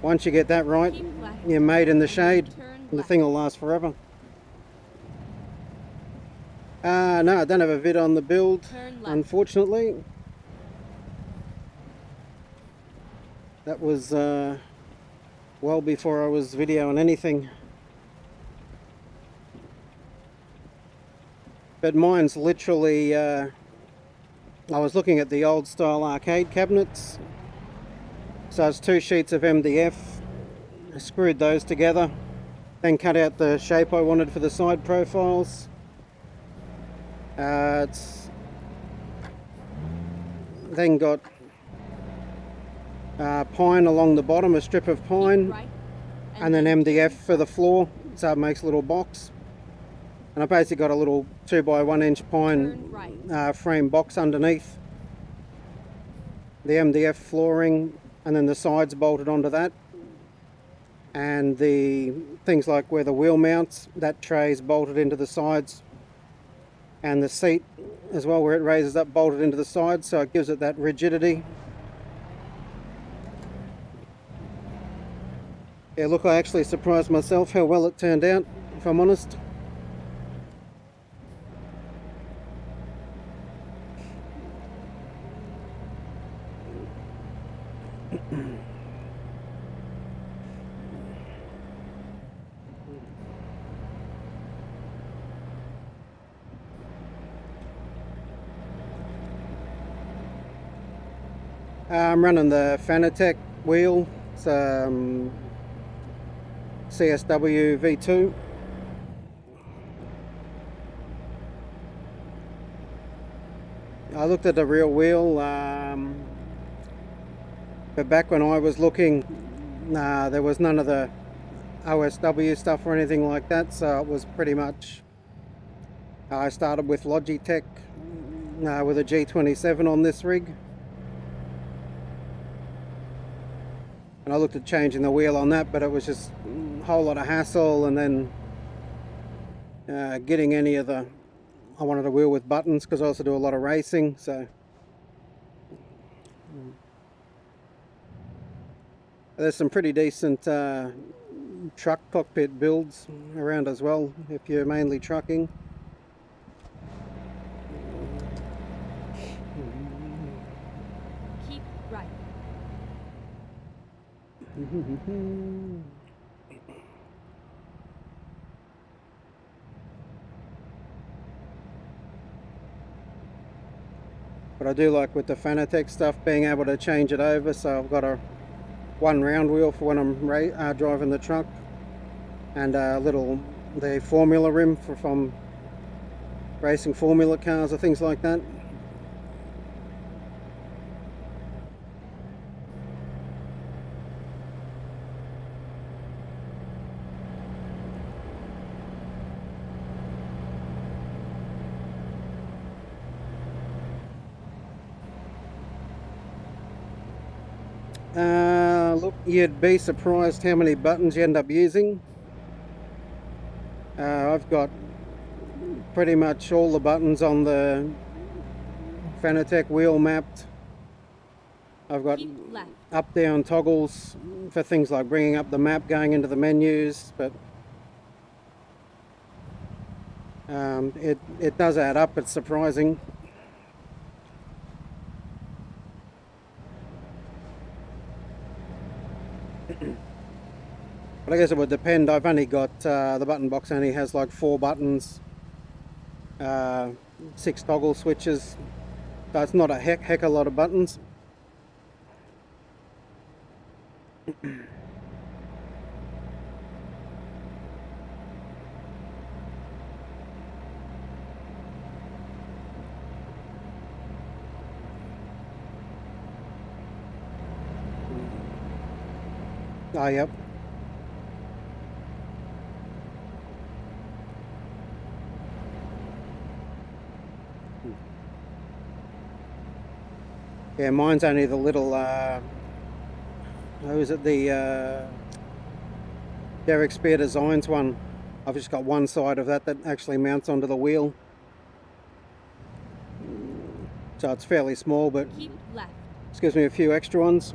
once you get that right, you're made in the shade. The thing will last forever. No, I don't have a vid on the build, unfortunately. That was well before I was videoing anything. But mine's literally, I was looking at the old style arcade cabinets. So it's 2 sheets of MDF, I screwed those together, then cut out the shape I wanted for the side profiles. It's then got pine along the bottom, a strip of pine, and then MDF for the floor, so it makes a little box. And I basically got a little 2 by 1 inch pine frame box underneath the MDF flooring, and then the sides bolted onto that, and the things like where the wheel mounts, that tray is bolted into the sides, and the seat as well where it raises up bolted into the sides, so it gives it that rigidity. Yeah, look, I actually surprised myself how well it turned out, if I'm honest. I'm running the Fanatec wheel. It's CSW V2. I looked at the real wheel, but back when I was looking, there was none of the OSW stuff or anything like that, so it was pretty much, I started with Logitech with a G27 on this rig. And I looked at changing the wheel on that, but it was just a whole lot of hassle, and then getting any of the, I wanted a wheel with buttons because I also do a lot of racing, so there's some pretty decent truck cockpit builds around as well if you're mainly trucking. Keep right. But I do like with the Fanatec stuff being able to change it over, so I've got a 1 round wheel for when I'm driving the truck, and the formula rim from racing formula cars or things like that. Look, you'd be surprised how many buttons you end up using. I've got pretty much all the buttons on the Fanatec wheel mapped. I've got up down toggles for things like bringing up the map, going into the menus, but It does add up. It's surprising. But I guess it would depend. I've only got the button box only has like 4 buttons, 6 toggle switches, so it's not a heck a lot of buttons. Oh, yep. Yeah, mine's only the little, is it the Derek Spear Designs one? I've just got one side of that actually mounts onto the wheel. So it's fairly small, but Keep left. this gives me a few extra ones.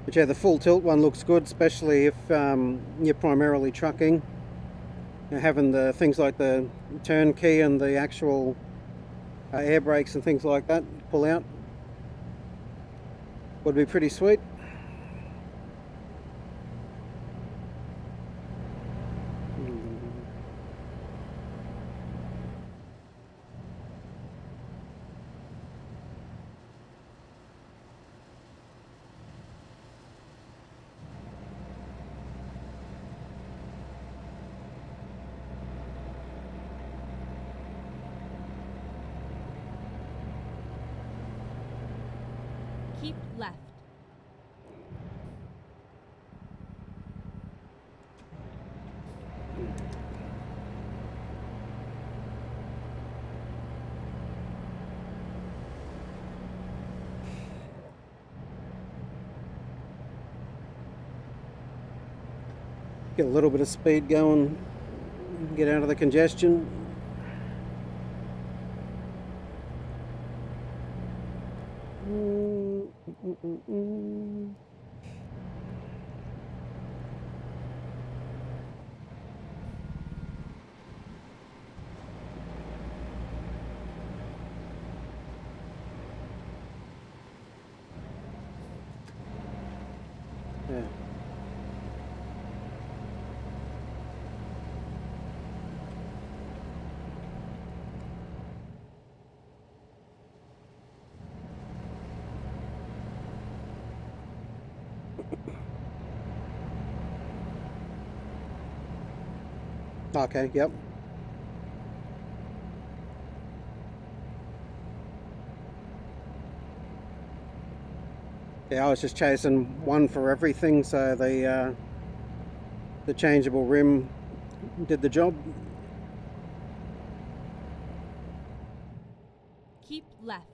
But yeah, the full tilt one looks good, especially if you're primarily trucking. Having the things like the turn key and the actual air brakes and things like that pull out would be pretty sweet. Keep left. Get a little bit of speed going, get out of the congestion. Yeah. Okay, yep. Yeah, I was just chasing one for everything, so the changeable rim did the job. Keep left.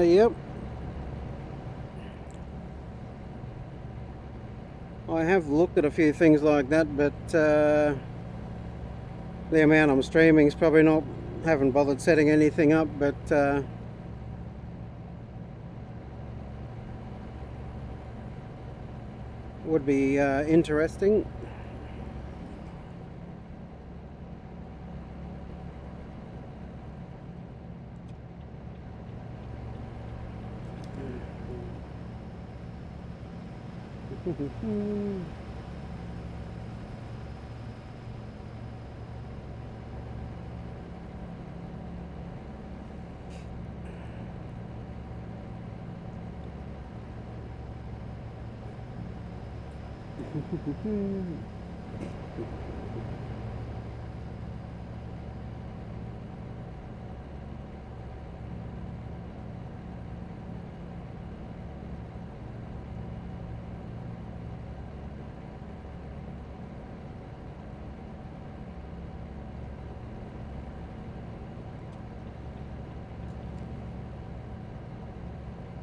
Yep. I have looked at a few things like that, but the amount I'm streaming is probably not. Haven't bothered setting anything up, but would be interesting.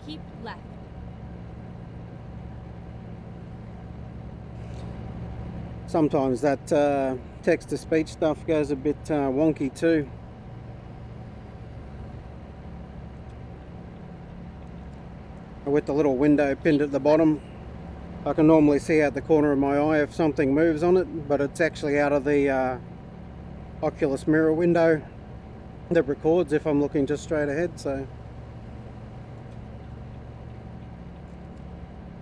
Keep left. Sometimes that text-to-speech stuff goes a bit wonky too. With the little window pinned at the bottom, I can normally see out the corner of my eye if something moves on it, but it's actually out of the Oculus mirror window that records if I'm looking just straight ahead. So,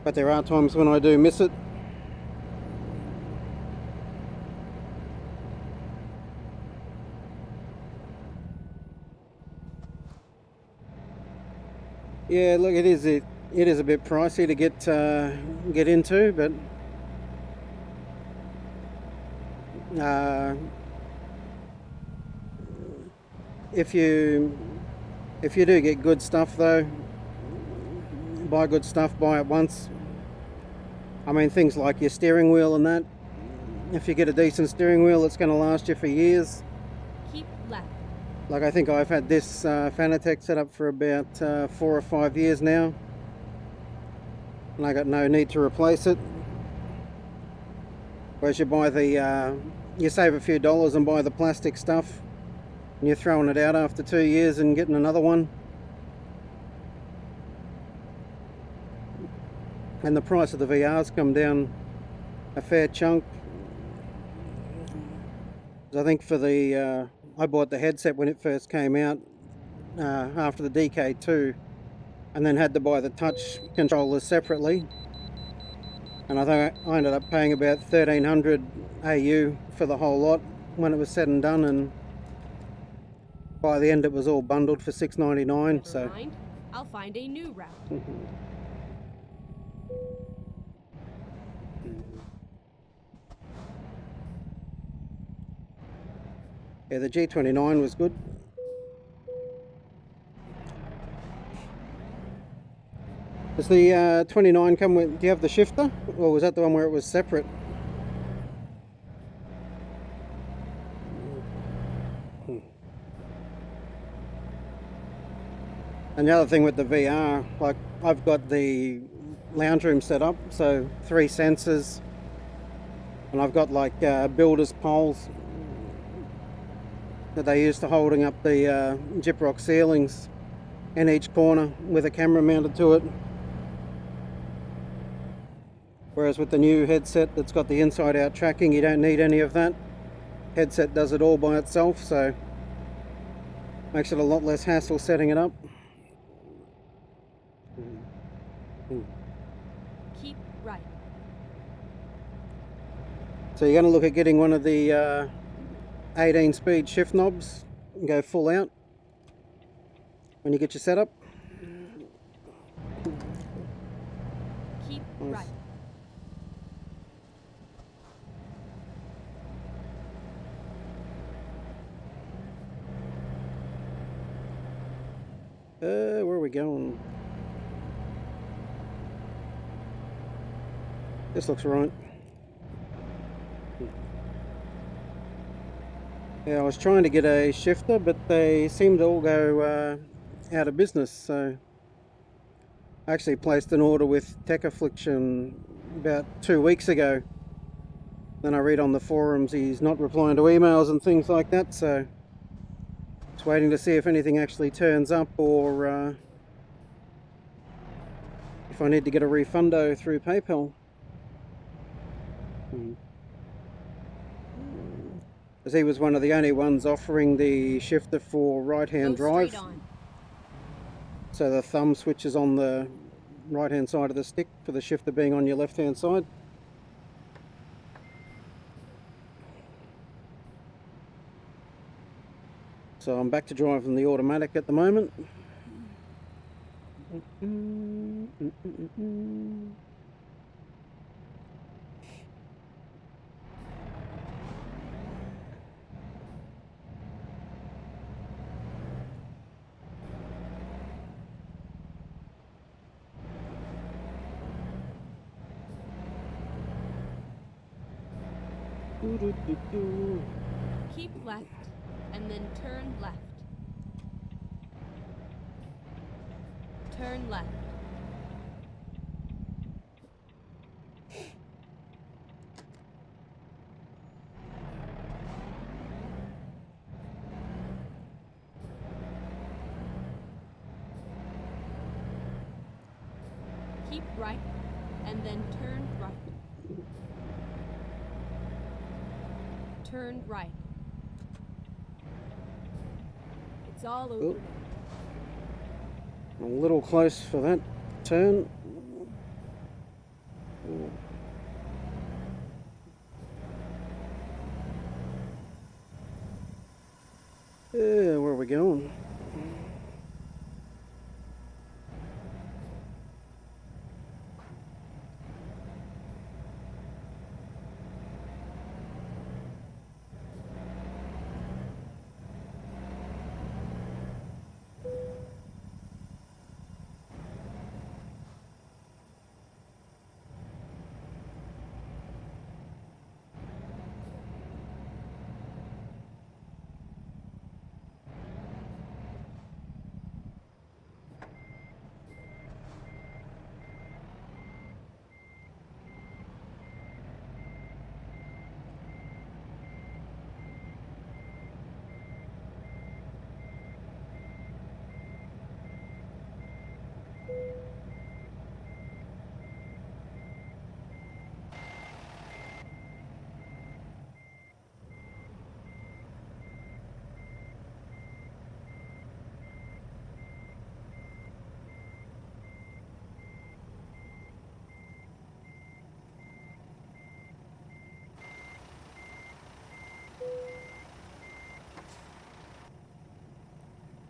but there are times when I do miss it. Yeah, look, it is a bit pricey to get into, but if you do get good stuff though, buy good stuff, buy it once. I mean, things like your steering wheel and that. If you get a decent steering wheel, it's going to last you for years. Keep left. Like, I think I've had this Fanatec set up for about 4 or 5 years now, and I got no need to replace it. Whereas you buy the, you save a few dollars and buy the plastic stuff, and you're throwing it out after 2 years and getting another one. And the price of the VR's come down a fair chunk. I think for the, I bought the headset when it first came out after the DK2, and then had to buy the touch controllers separately. And I think I ended up paying about 1,300 AU for the whole lot when it was said and done, and by the end it was all bundled for $6.99. Never So mind. I'll find a new route. yeah, the G29 was good. Does the 29 come with, do you have the shifter, or was that the one where it was separate? And the other thing with the VR, like, I've got the lounge room set up, so 3 sensors, and I've got like builder's poles that they use to holding up the gyprock ceilings in each corner with a camera mounted to it. Whereas with the new headset that's got the inside out tracking, you don't need any of that. Headset does it all by itself, so makes it a lot less hassle setting it up. Keep right. So you're going to look at getting one of the 18 speed shift knobs and go full out when you get your setup. Keep right. Where are we going? This looks right. Yeah, I was trying to get a shifter, but they seem to all go out of business, so I actually placed an order with Tech Affliction about 2 weeks ago. Then I read on the forums he's not replying to emails and things like that, so just waiting to see if anything actually turns up, or if I need to get a refundo through PayPal. As he was one of the only ones offering the shifter for right-hand Go straight drive. on. So the thumb switches on the right-hand side of the stick for the shifter being on your left-hand side. So I'm back to driving the automatic at the moment. Keep left and then turn left. Turn left. Keep right and then turn right. Turn right. It's all over. Oh. A little close for that turn. Yeah, where are we going?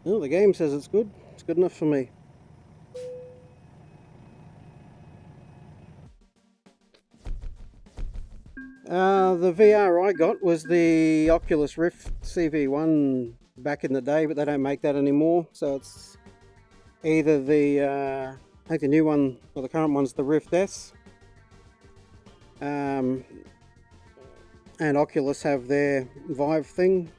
Oh, the game says it's good. It's good enough for me. The VR I got was the Oculus Rift CV1 back in the day, but they don't make that anymore. So it's either I think the new one, or the current one's the Rift S. And Oculus have their Vive thing.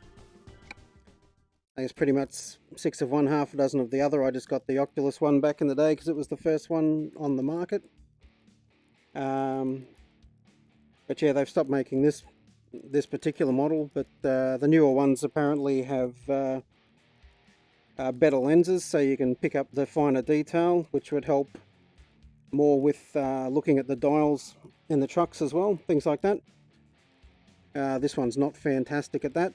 I think it's pretty much 6 of one, half a dozen of the other. I just got the Oculus one back in the day because it was the first one on the market. But yeah, they've stopped making this particular model, but the newer ones apparently have better lenses, so you can pick up the finer detail, which would help more with looking at the dials in the trucks as well, things like that. This one's not fantastic at that.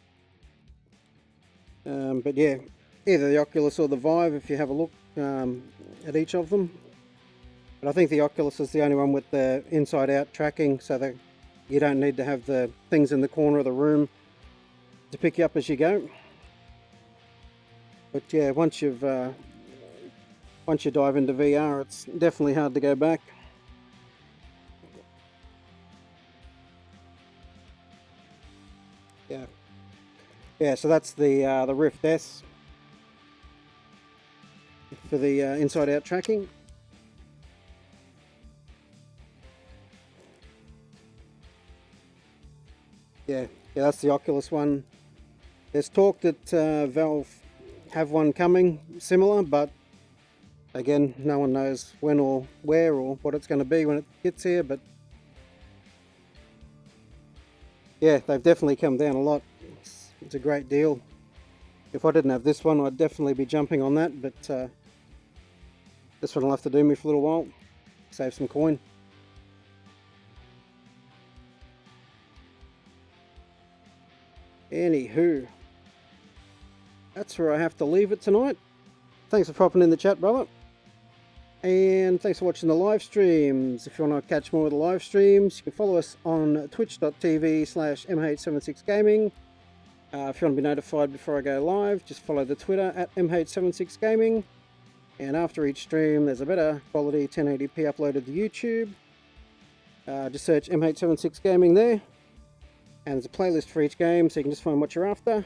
But yeah, either the Oculus or the Vive if you have a look at each of them. But I think the Oculus is the only one with the inside-out tracking, so that you don't need to have the things in the corner of the room to pick you up as you go. But yeah, once you dive into VR, it's definitely hard to go back. Yeah, so that's the Rift S for the inside-out tracking. Yeah, that's the Oculus one. There's talk that Valve have one coming similar, but again, no one knows when or where or what it's going to be when it gets here. But yeah, they've definitely come down a lot. It's a great deal. If I didn't have this one, I'd definitely be jumping on that, but this one will have to do me for a little while. Save some coin. Anywho, that's where I have to leave it tonight. Thanks for popping in the chat, brother. And thanks for watching the live streams. If you want to catch more of the live streams, you can follow us on twitch.tv/mh76gaming. If you want to be notified before I go live, just follow the Twitter at mh76gaming. And after each stream, there's a better quality 1080p uploaded to YouTube. Just search mh76gaming there. And there's a playlist for each game, so you can just find what you're after.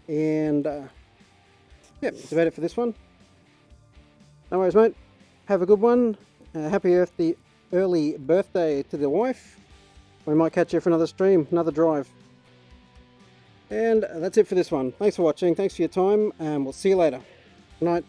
And yeah, that's about it for this one. No worries, mate. Have a good one. Happy early birthday to the wife. We might catch you for another stream, another drive. And that's it for this one. Thanks for watching. Thanks for your time. And we'll see you later. Good night.